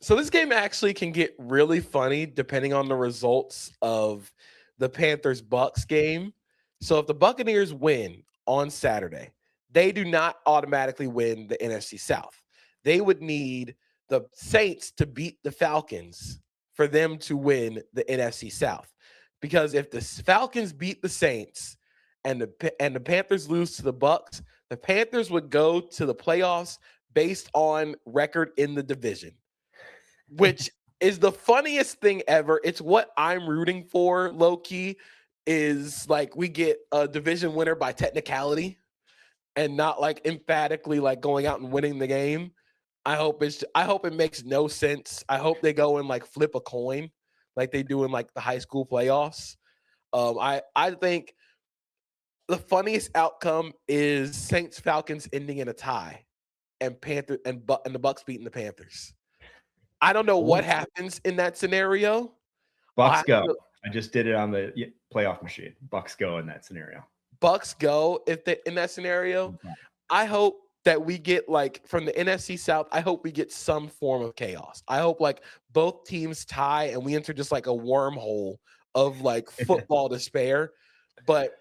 So this game actually can get really funny depending on the results of the Panthers-Bucks game. So if the Buccaneers win on Saturday, they do not automatically win the NFC South. They would need the Saints to beat the Falcons for them to win the NFC South. Because if the Falcons beat the Saints and the Panthers lose to the Bucks, the Panthers would go to the playoffs based on record in the division, which is the funniest thing ever. It's what I'm rooting for, low-key, is we get a division winner by technicality and not emphatically going out and winning the game. I hope it makes no sense. I hope they go and flip a coin like they do in the high school playoffs. I think the funniest outcome is Saints Falcons ending in a tie and the Bucks beating the Panthers. I don't know what happens in that scenario. Bucks go. I just did it on the playoff machine. Bucks go in that scenario. Bucks go in that scenario. I hope that we get from the NFC South. I hope we get some form of chaos. I hope both teams tie and we enter just a wormhole of football despair. But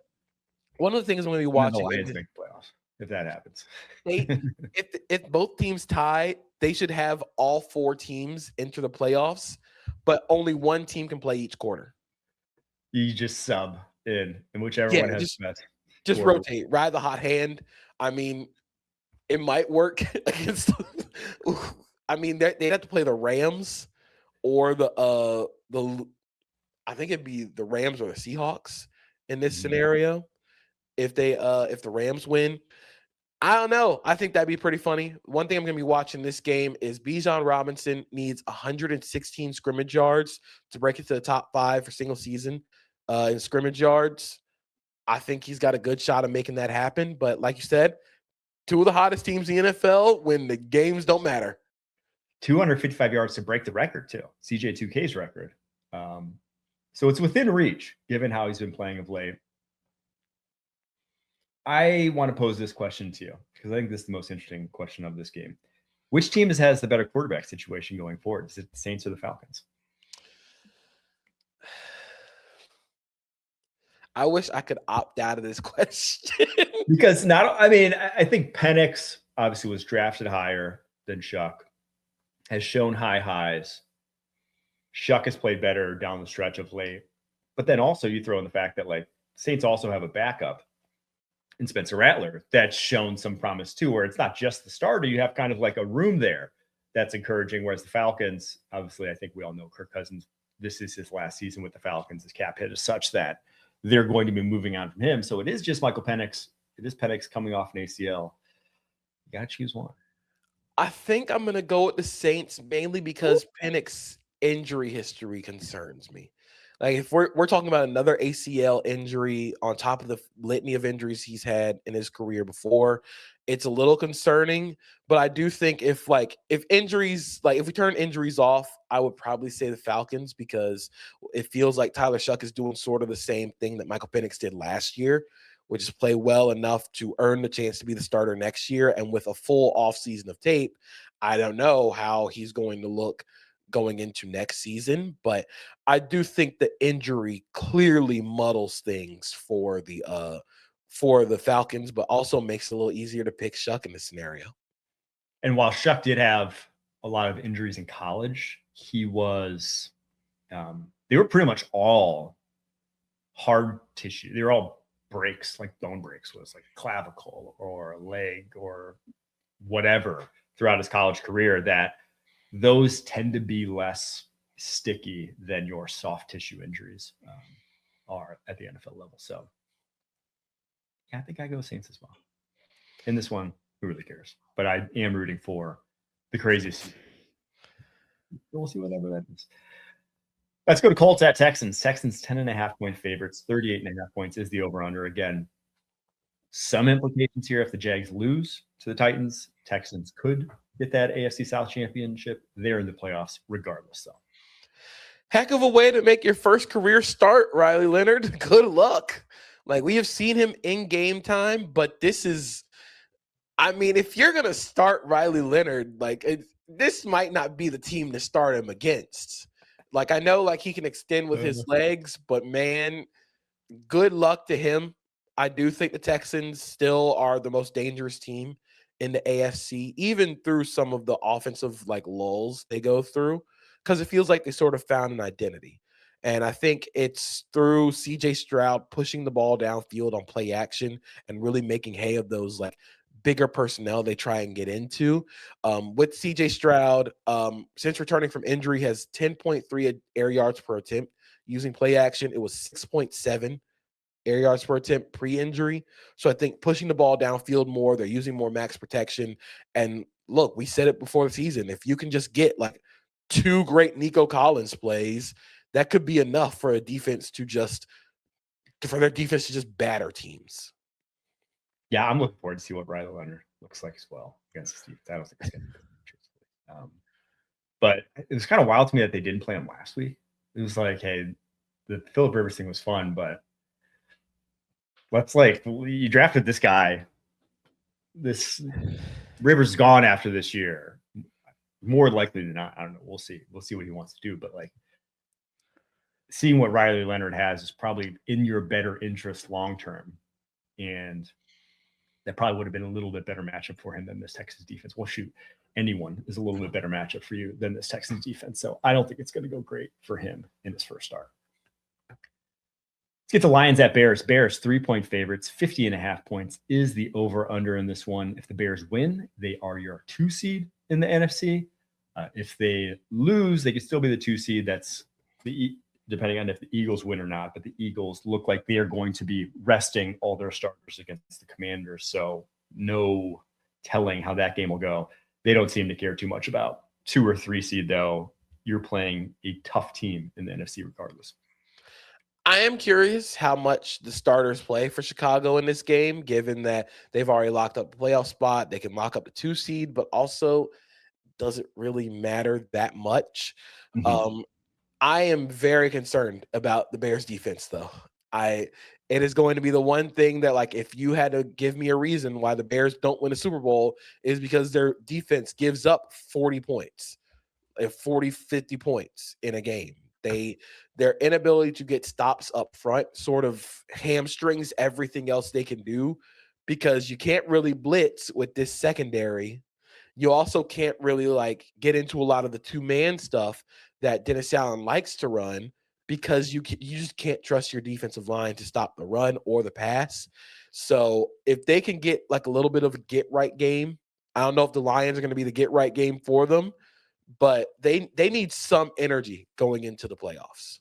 one of the things I'm going to be watching playoffs if that happens. If both teams tie, they should have all 4 teams enter the playoffs, but only one team can play each quarter. You just sub in, and whichever one has the best. Just rotate, ride the hot hand. I mean, it might work against. I mean, they'd have to play the Rams or the. I think it'd be the Rams or the Seahawks in this scenario. If the Rams win, I don't know. I think that'd be pretty funny. One thing I'm going to be watching this game is Bijan Robinson needs 116 scrimmage yards to break it to the top 5 for single season in scrimmage yards. I think he's got a good shot of making that happen. But like you said, 2 of the hottest teams in the NFL when the games don't matter. 255 yards to break the record too, CJ2K's record. So it's within reach given how he's been playing of late. I want to pose this question to you because I think this is the most interesting question of this game. Which team has the better quarterback situation going forward? Is it the Saints or the Falcons? I wish I could opt out of this question. Because I think Penix obviously was drafted higher than Shuck, has shown high highs. Shuck has played better down the stretch of late. But then also you throw in the fact that like Saints also have a backup in Spencer Rattler that's shown some promise too, where it's not just the starter. You have kind of like a room there that's encouraging. Whereas the Falcons, obviously, I think we all know Kirk Cousins, this is his last season with the Falcons. His cap hit is such that they're going to be moving on from him. So it is just Michael Penix. It is Penix coming off an ACL. You got to choose one. I think I'm going to go with the Saints mainly because Penix's injury history concerns me. Like if we're talking about another ACL injury on top of the litany of injuries he's had in his career before, it's a little concerning. But I do think if we turn injuries off, I would probably say the Falcons because it feels like Tyler Shuck is doing sort of the same thing that Michael Penix did last year, which is play well enough to earn the chance to be the starter next year. And with a full offseason of tape, I don't know how he's going to look going into next season, but I do think the injury clearly muddles things for the Falcons, but also makes it a little easier to pick Shuck in this scenario. And while Shuck did have a lot of injuries in college, he was they were pretty much all hard tissue. They were all breaks, like bone breaks, was like clavicle or a leg or whatever throughout his college career, that those tend to be less sticky than your soft tissue injuries are at the NFL level. So yeah, I think I go Saints as well. In this one, who really cares? But I am rooting for the craziest. We'll see whatever that is. Let's go to Colts at Texans. Texans 10.5-point favorites. 38.5 points is the over-under. Again, some implications here. If the Jags lose to the Titans, Texans could get that AFC South championship. They're in the playoffs regardless, though. Heck of a way to make your first career start, Riley Leonard. Good luck. Like, we have seen him in game time, but this is, I mean, if you're going to start Riley Leonard, this might not be the team to start him against. Like, I know, he can extend with his legs, but, man, good luck to him. I do think the Texans still are the most dangerous team in the AFC, even through some of the offensive, lulls they go through, because it feels like they sort of found an identity. And I think it's through C.J. Stroud pushing the ball downfield on play action and really making hay of those, bigger personnel they try and get into. With C.J. Stroud, since returning from injury, has 10.3 air yards per attempt using play action. It was 6.7 air yards per attempt pre-injury. So I think pushing the ball downfield more, they're using more max protection. And look, we said it before the season. If you can just get 2 great Nico Collins plays, that could be enough for their defense to just batter teams. Yeah, I'm looking forward to see what Riley Leonard looks like as well against the Steelers. I don't think it's going to be good. But it was kind of wild to me that they didn't play him last week. It was like, hey, the Phillip Rivers thing was fun, but you drafted this guy. This Rivers is gone after this year. More likely than not, I don't know. We'll see. We'll see what he wants to do. But seeing what Riley Leonard has is probably in your better interest long term. And that probably would have been a little bit better matchup for him than this Texas defense. Well, shoot, anyone is a little bit better matchup for you than this Texas defense. So I don't think it's going to go great for him in his first start. Let's get the Lions at Bears. Bears 3-point favorites. 50.5 points is the over-under in this one. If the Bears win, they are your 2 seed in the NFC. If they lose, they could still be the 2 seed. That's depending on if the Eagles win or not. But the Eagles look like they are going to be resting all their starters against the Commanders. So no telling how that game will go. They don't seem to care too much about 2 or 3 seed, though. You're playing a tough team in the NFC regardless. I am curious how much the starters play for Chicago in this game, given that they've already locked up the playoff spot. They can lock up the 2 seed, but also doesn't really matter that much. Mhm. I am very concerned about the Bears defense, though. It is going to be the one thing that, like, if you had to give me a reason why the Bears don't win a Super Bowl, is because their defense gives up 40 points, 40, 50 points in a game. Their inability to get stops up front sort of hamstrings everything else they can do, because you can't really blitz with this secondary. You also can't really like get into a lot of the two-man stuff that Dennis Allen likes to run, because you just can't trust your defensive line to stop the run or the pass. So if they can get like a little bit of a get right game, I don't know if the Lions are going to be the get right game for them, but they need some energy going into the playoffs.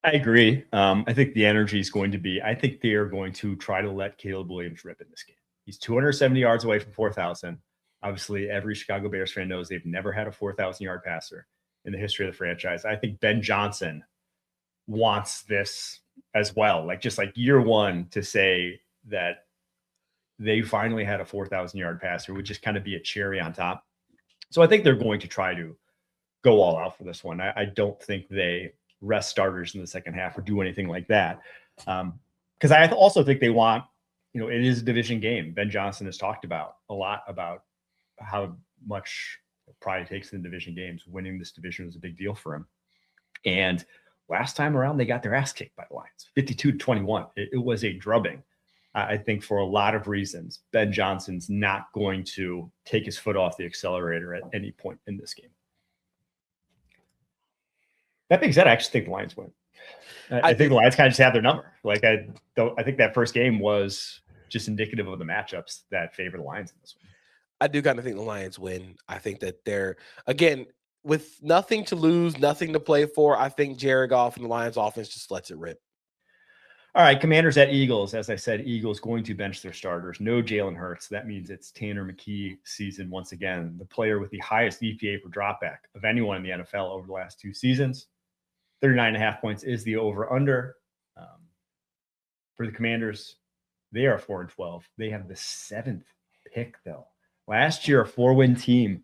I agree. I think the energy is going to be, I think they are going to try to let Caleb Williams rip in this game. He's 270 yards away from 4,000. Obviously, every Chicago Bears fan knows they've never had a 4,000-yard passer in the history of the franchise. I think Ben Johnson wants this as well. Like, just like year one, to say that they finally had a 4,000-yard passer would just kind of be a cherry on top. So I think they're going to try to go all out for this one. I don't think they rest starters in the second half or do anything like that. Because I also think they want, it is a division game. Ben Johnson has talked about a lot about how much pride he takes in division games. Winning this division was a big deal for him. And last time around, they got their ass kicked by the Lions, 52-21. It was a drubbing. I think for a lot of reasons, Ben Johnson's not going to take his foot off the accelerator at any point in this game. That being said, I actually think the Lions win. I think the Lions kind of just have their number. Like, I think that first game was just indicative of the matchups that favor the Lions in this one. I do kind of think the Lions win. I think that they're, again, with nothing to lose, nothing to play for, I think Jared Goff and the Lions offense just lets it rip. All right, Commanders at Eagles. As I said, Eagles going to bench their starters. No Jalen Hurts. That means it's Tanner McKee season once again. The player with the highest EPA per dropback of anyone in the NFL over the last two seasons. 39.5 points is the over-under. For the Commanders, they are 4-12. They have the 7th pick, though. Last year, a 4-win team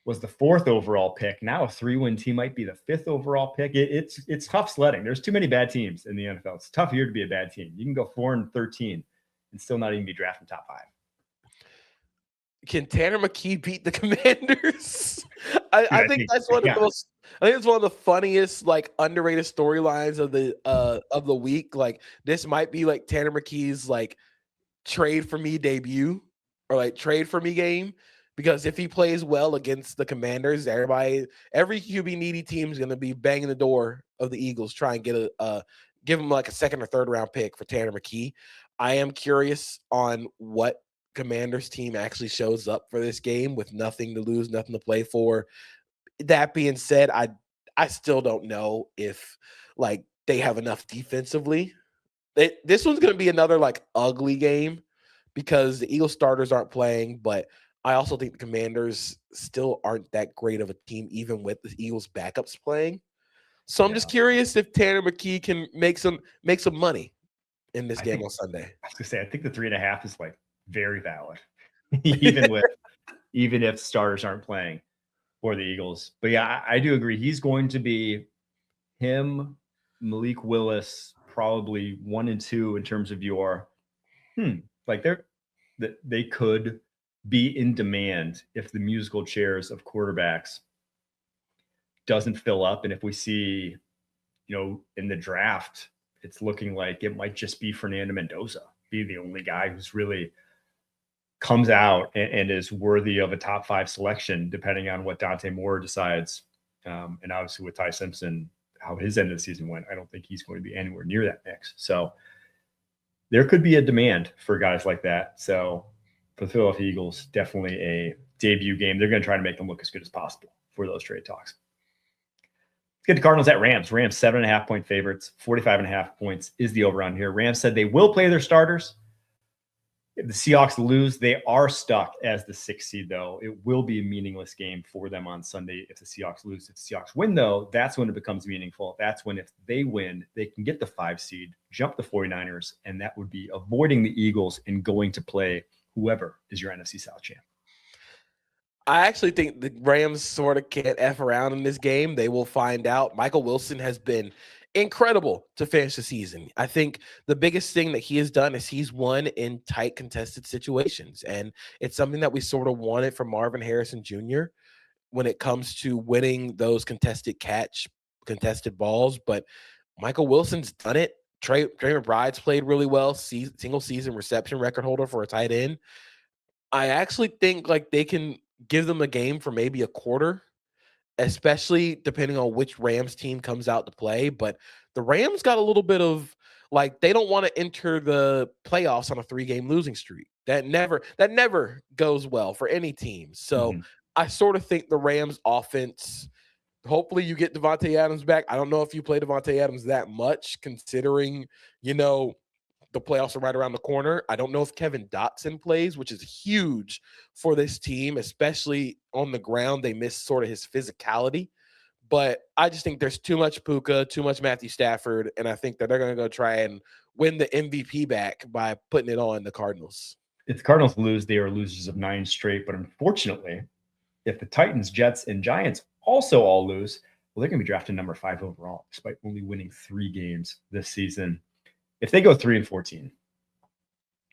was the 4th overall pick. Now a 3-win team might be the 5th overall pick. It's tough sledding. There's too many bad teams in the NFL. It's a tough year to be a bad team. You can go 4-13 and still not even be drafted top 5. Can Tanner McKee beat the Commanders? I think that's one of the most. I think it's one of the funniest, like, underrated storylines of the week. Like, this might be like Tanner McKee's like trade for me debut, or like trade for me game, because if he plays well against the Commanders, every QB needy team is going to be banging the door of the Eagles, try and get give him like a 2nd or 3rd round pick for Tanner McKee. I am curious on what Commanders team actually shows up for this game with nothing to lose, nothing to play for. That being said, I still don't know if like they have enough defensively. This one's going to be another like ugly game because the Eagles starters aren't playing, but I also think the Commanders still aren't that great of a team, even with the Eagles backups playing. So I'm just curious if Tanner McKee can make some money in this game on Sunday. I was gonna say, I think the 3.5 is like very valid, even if starters aren't playing for the Eagles. But yeah, I do agree. He's going to be him, Malik Willis, probably 1 and 2 in terms of your like they could be in demand if the musical chairs of quarterbacks doesn't fill up. And if we see, in the draft, it's looking like it might just be Fernando Mendoza be the only guy who's really comes out and is worthy of a top 5 selection, depending on what Dante Moore decides. And obviously with Ty Simpson, how his end of the season went, I don't think he's going to be anywhere near that mix. So there could be a demand for guys like that. So for the Philadelphia Eagles, definitely a debut game. They're going to try to make them look as good as possible for those trade talks. Let's get the Cardinals at Rams. Rams 7.5-point favorites, 45.5 points is the over on here. Rams said they will play their starters. If the Seahawks lose, they are stuck as the 6th seed, though. It will be a meaningless game for them on Sunday if the Seahawks lose. If the Seahawks win, though, that's when it becomes meaningful. That's when, if they win, they can get the 5 seed, jump the 49ers, and that would be avoiding the Eagles and going to play whoever is your NFC South champ. I actually think the Rams sort of can't F around in this game. They will find out. Michael Wilson has been incredible to finish the season. I think the biggest thing that he has done is he's won in tight contested situations. And it's something that we sort of wanted from Marvin Harrison Jr. when it comes to winning those contested balls. But Michael Wilson's done it. Trey McBride's played really well. Single season reception record holder for a tight end. I actually think like they can give them a game for maybe a quarter, especially depending on which Rams team comes out to play. But the Rams got a little bit of like they don't want to enter the playoffs on a 3-game losing streak. That never goes well for any team. So I sort of think the Rams offense, hopefully you get Devontae Adams back. I don't know if you play Devontae Adams that much considering, the playoffs are right around the corner. I don't know if Kevin Dotson plays, which is huge for this team, especially on the ground. They miss sort of his physicality. But I just think there's too much Puka, too much Matthew Stafford, and I think that they're going to go try and win the MVP back by putting it on the Cardinals. If the Cardinals lose, they are losers of 9 straight. But unfortunately, if the Titans, Jets, and Giants also all lose, well, they're going to be drafted number 5 overall, despite only winning 3 games this season. If they go 3-14,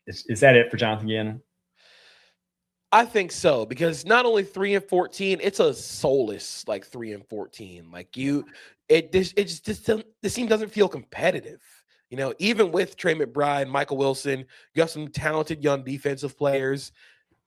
is that it for Jonathan Gannon? I think so, because not only 3-14, it's a soulless like 3-14. Like this team doesn't feel competitive. Even with Trey McBride, Michael Wilson, you have some talented young defensive players.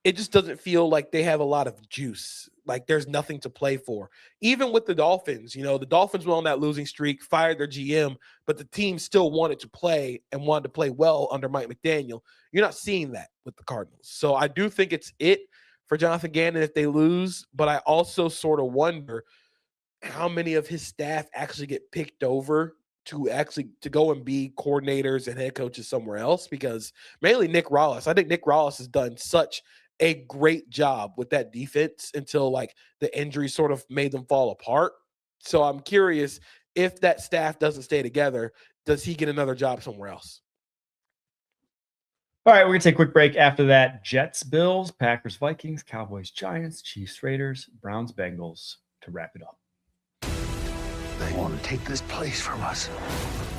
It just doesn't feel like they have a lot of juice. Like there's nothing to play for. Even with the Dolphins, the Dolphins were on that losing streak, fired their GM, but the team still wanted to play and wanted to play well under Mike McDaniel. You're not seeing that with the Cardinals. So I do think it's it for Jonathan Gannon if they lose, but I also sort of wonder how many of his staff actually get picked over to go and be coordinators and head coaches somewhere else, because mainly Nick Rollis. I think Nick Rollis has done such a great job with that defense until like the injury sort of made them fall apart. So I'm curious if that staff doesn't stay together, does he get another job somewhere else? All right, we're going to take a quick break. After that, Jets, Bills, Packers, Vikings, Cowboys, Giants, Chiefs, Raiders, Browns, Bengals to wrap it up. They want to take this place from us.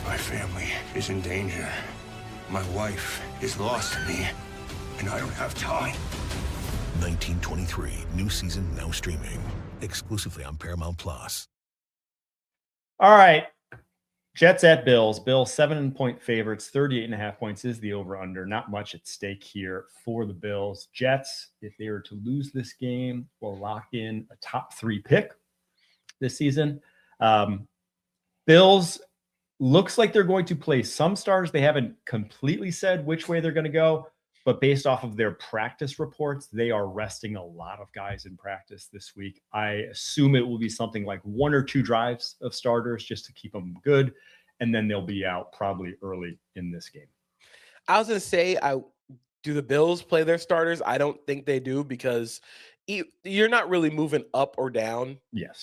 My family is in danger. My wife is lost to me, and I don't have time. 1923, new season now streaming exclusively on Paramount Plus. All right, Jets at Bills. Bills 7-point favorites. 38.5 points is the over/under. Not much at stake here for the Bills. Jets, if they were to lose this game, will lock in a top 3 pick this season. Bills looks like they're going to play some starters. They haven't completely said which way they're going to go, but based off of their practice reports, they are resting a lot of guys in practice this week. I assume it will be something like 1 or 2 drives of starters just to keep them good, and then they'll be out probably early in this game. I was going to say, do the Bills play their starters? I don't think they do, because you're not really moving up or down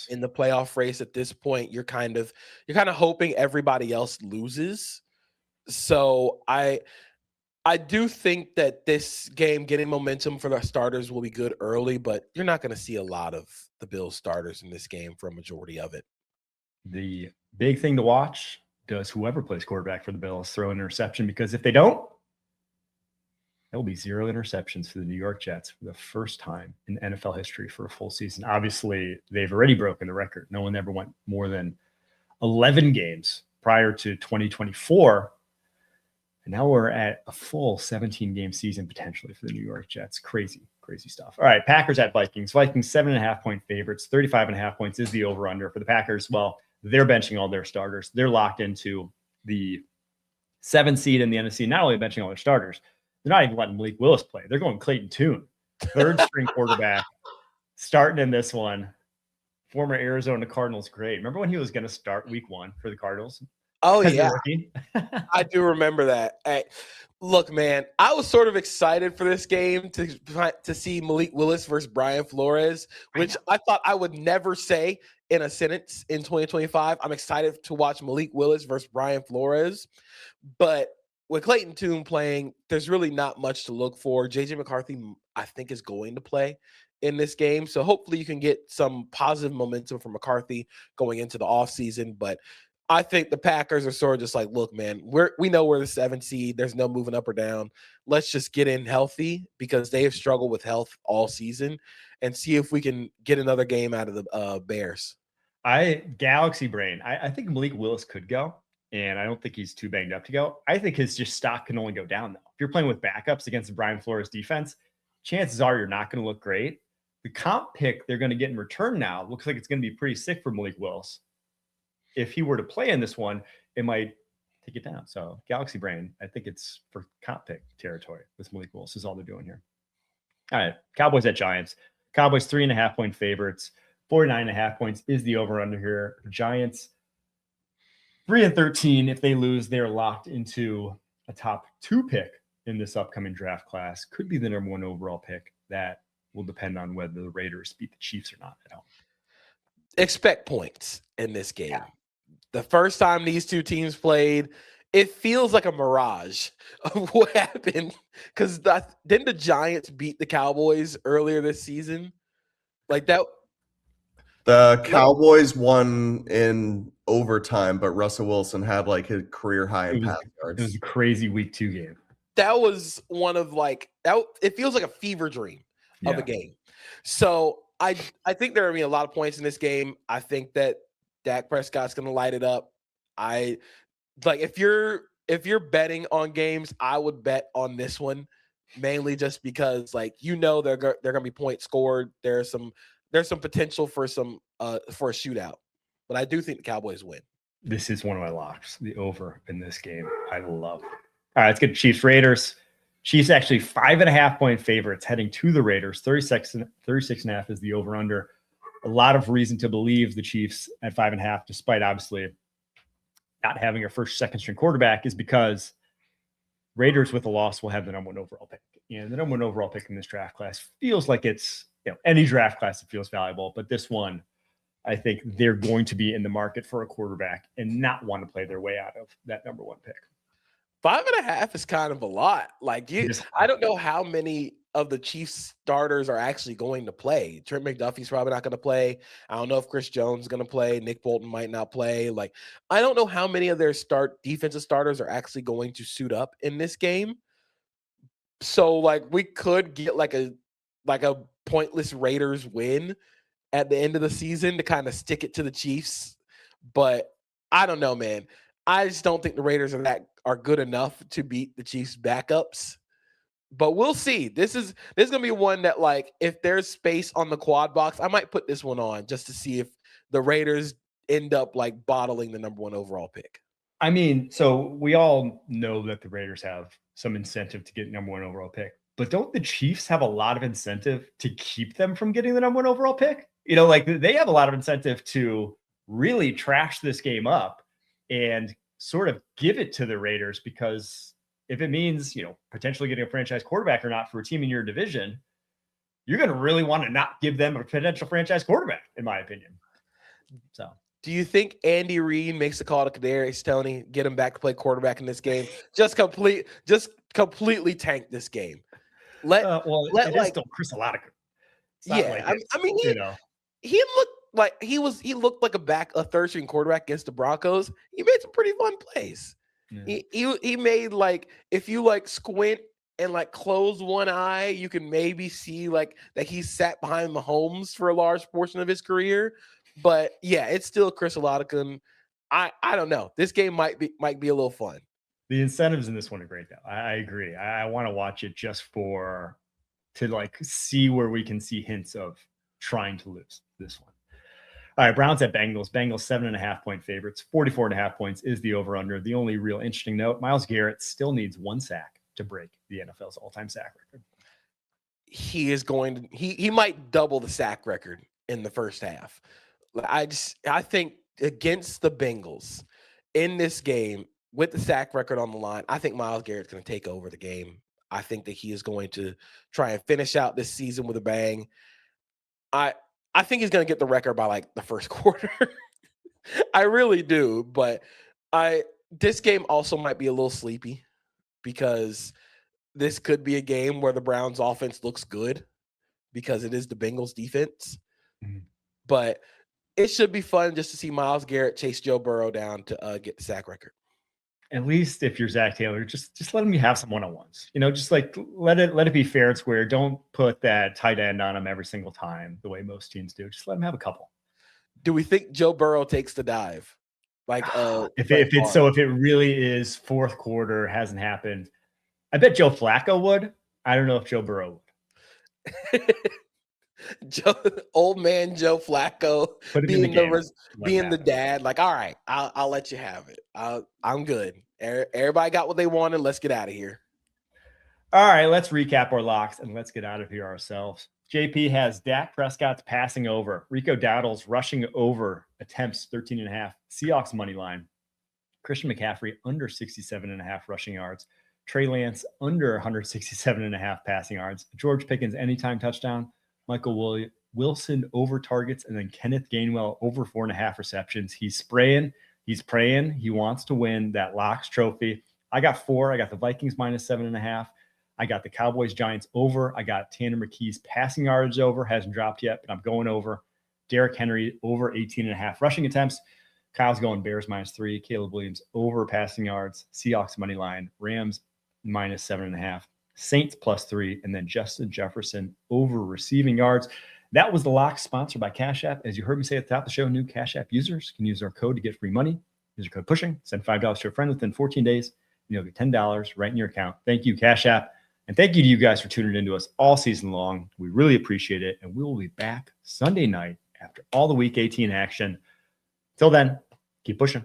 in the playoff race at this point. You're kind of hoping everybody else loses. So I do think that this game, getting momentum for the starters, will be good early, but you're not going to see a lot of the Bills starters in this game for a majority of it. The big thing to watch, does whoever plays quarterback for the Bills throw an interception? Because if they don't, there will be 0 interceptions for the New York Jets for the first time in NFL history for a full season. Obviously, they've already broken the record. No one ever went more than 11 games prior to 2024. And now we're at a full 17-game season potentially for the New York Jets. Crazy, crazy stuff. All right, Packers at Vikings. Vikings 7.5-point favorites. 35.5 points is the over/under for the Packers. Well, they're benching all their starters. They're locked into the 7 seed in the NFC. Not only benching all their starters, they're not even letting Malik Willis play. They're going Clayton Tune, 3rd-string quarterback, starting in this one. Former Arizona Cardinals great. Remember when he was going to start week 1 for the Cardinals? Oh, yeah. I do remember that. Hey, look, man, I was sort of excited for this game to see Malik Willis versus Brian Flores, which I thought I would never say in a sentence in 2025. I'm excited to watch Malik Willis versus Brian Flores. But with Clayton Tune playing, there's really not much to look for. JJ McCarthy, I think, is going to play in this game. So hopefully you can get some positive momentum from McCarthy going into the offseason. But I think the Packers are sort of just like, look, man, we know we're the 7th seed. There's no moving up or down. Let's just get in healthy because they have struggled with health all season and see if we can get another game out of the Bears. Galaxy brain. I think Malik Willis could go, and I don't think he's too banged up to go. I think his just stock can only go down, though. If you're playing with backups against the Brian Flores defense, chances are you're not going to look great. The comp pick they're going to get in return now looks like it's going to be pretty sick for Malik Willis. If he were to play in this one, it might take it down. So Galaxy brain, I think it's for comp pick territory with Malik Willis is all they're doing here. All right, Cowboys at Giants. Cowboys 3.5-point favorites. 49.5 points is the over-under here. Giants 3-13. If they lose, they're locked into a top 2 pick in this upcoming draft class. Could be the number 1 overall pick. That will depend on whether the Raiders beat the Chiefs or not at home. Expect points in this game. Yeah. The first time these two teams played, it feels like a mirage of what happened. Because didn't the Giants beat the Cowboys earlier this season? Like that. The Cowboys won in overtime, but Russell Wilson had like his career high in pass yards. It was a crazy week 2 game. That was one of like that. It feels like a fever dream of a game. So I think there are going to be a lot of points in this game. I think that Dak Prescott's going to light it up. If you're betting on games, I would bet on this one mainly just because they're going to be points scored. There's some potential for a shootout, but I do think the Cowboys win. This is one of my locks, the over in this game. I love it. All right, let's get Chiefs Raiders. Chiefs actually 5.5-point favorites heading to the Raiders. 36.5 is the over under. A lot of reason to believe the Chiefs at 5.5, despite obviously not having a first, second string quarterback, is because Raiders with a loss will have the number 1 overall pick. And the number 1 overall pick in this draft class feels like it's, any draft class, it feels valuable. But this one, I think they're going to be in the market for a quarterback and not want to play their way out of that number 1 pick. 5.5 is kind of a lot. I don't know how many of the Chiefs starters are actually going to play. Trent McDuffie's probably not going to play. I don't know if Chris Jones is going to play. Nick Bolton might not play. I don't know how many of their defensive starters are actually going to suit up in this game. So we could get a pointless Raiders win at the end of the season to kind of stick it to the Chiefs. But I don't know, man. I just don't think the Raiders are good enough to beat the Chiefs backups. But we'll see. This is going to be one that if there's space on the quad box, I might put this one on just to see if the Raiders end up bottling the number 1 overall pick. I mean, so we all know that the Raiders have some incentive to get number 1 overall pick, but don't the Chiefs have a lot of incentive to keep them from getting the number 1 overall pick? They have a lot of incentive to really trash this game up and sort of give it to the Raiders, because if it means, potentially getting a franchise quarterback or not for a team in your division, you're going to really want to not give them a potential franchise quarterback, in my opinion. So, do you think Andy Reid makes a call to Kadarius Toney, get him back to play quarterback in this game? Just completely tank this game. It is still Chris Oladipo. Yeah, he looked like a third string quarterback against the Broncos. He made some pretty fun plays. Yeah. He made if you squint and close one eye, you can maybe see that he sat behind Mahomes for a large portion of his career. But yeah, it's still Chris Oladipo. I don't know. This game might be a little fun. The incentives in this one are great, though. I agree. I want to watch it just to see where we can see hints of trying to lose this one. All right, Browns at Bengals. Bengals 7.5-point favorites. 44.5 points is the over-under. The only real interesting note, Myles Garrett still needs 1 sack to break the NFL's all-time sack record. He might double the sack record in the first half. I think against the Bengals in this game with the sack record on the line, I think Myles Garrett's going to take over the game. I think that he is going to try and finish out this season with a bang. I think he's going to get the record by the first quarter. I really do, but this game also might be a little sleepy. because this could be a game where the Browns offense looks good because it is the Bengals defense. But it should be fun just to see Myles Garrett chase Joe Burrow down to get the sack record. At least if you're Zach Taylor, just let him have some one-on-ones. Just like let it be fair and square. Don't put that tight end on him every single time the way most teams do. Just let him have a couple. Do we think Joe Burrow takes the dive? Like if it really is fourth quarter, hasn't happened, I bet Joe Flacco would. I don't know if Joe Burrow would. Old man Joe Flacco being the dad, like, all right, I'll let you have it. I'm good. Everybody got what they wanted. Let's get out of here. All right, let's recap our locks and let's get out of here ourselves. JP has Dak Prescott's passing over, Rico Dowdle's rushing over attempts 13.5, Seahawks money line, Christian McCaffrey under 67.5 rushing yards, Trey Lance under 167.5 passing yards, George Pickens anytime touchdown, Michael Wilson over targets, and then Kenneth Gainwell over 4.5 receptions. He's spraying. He's praying. He wants to win that locks trophy. I got 4. I got the Vikings minus 7.5. I got the Cowboys Giants over. I got Tanner McKee's passing yardage over. Hasn't dropped yet, but I'm going over. Derrick Henry over 18.5 rushing attempts. Kyle's going Bears minus 3. Caleb Williams over passing yards. Seahawks money line. Rams minus 7.5. Saints plus 3, and then Justin Jefferson over receiving yards. That was the lock, sponsored by Cash App. As you heard me say at the top of the show, new Cash App users can use our code to get free money. Use your code PUSHING. Send $5 to a friend within 14 days, and you'll get $10 right in your account. Thank you, Cash App. And thank you to you guys for tuning into us all season long. We really appreciate it. And we will be back Sunday night after all the Week 18 action. Till then, keep pushing.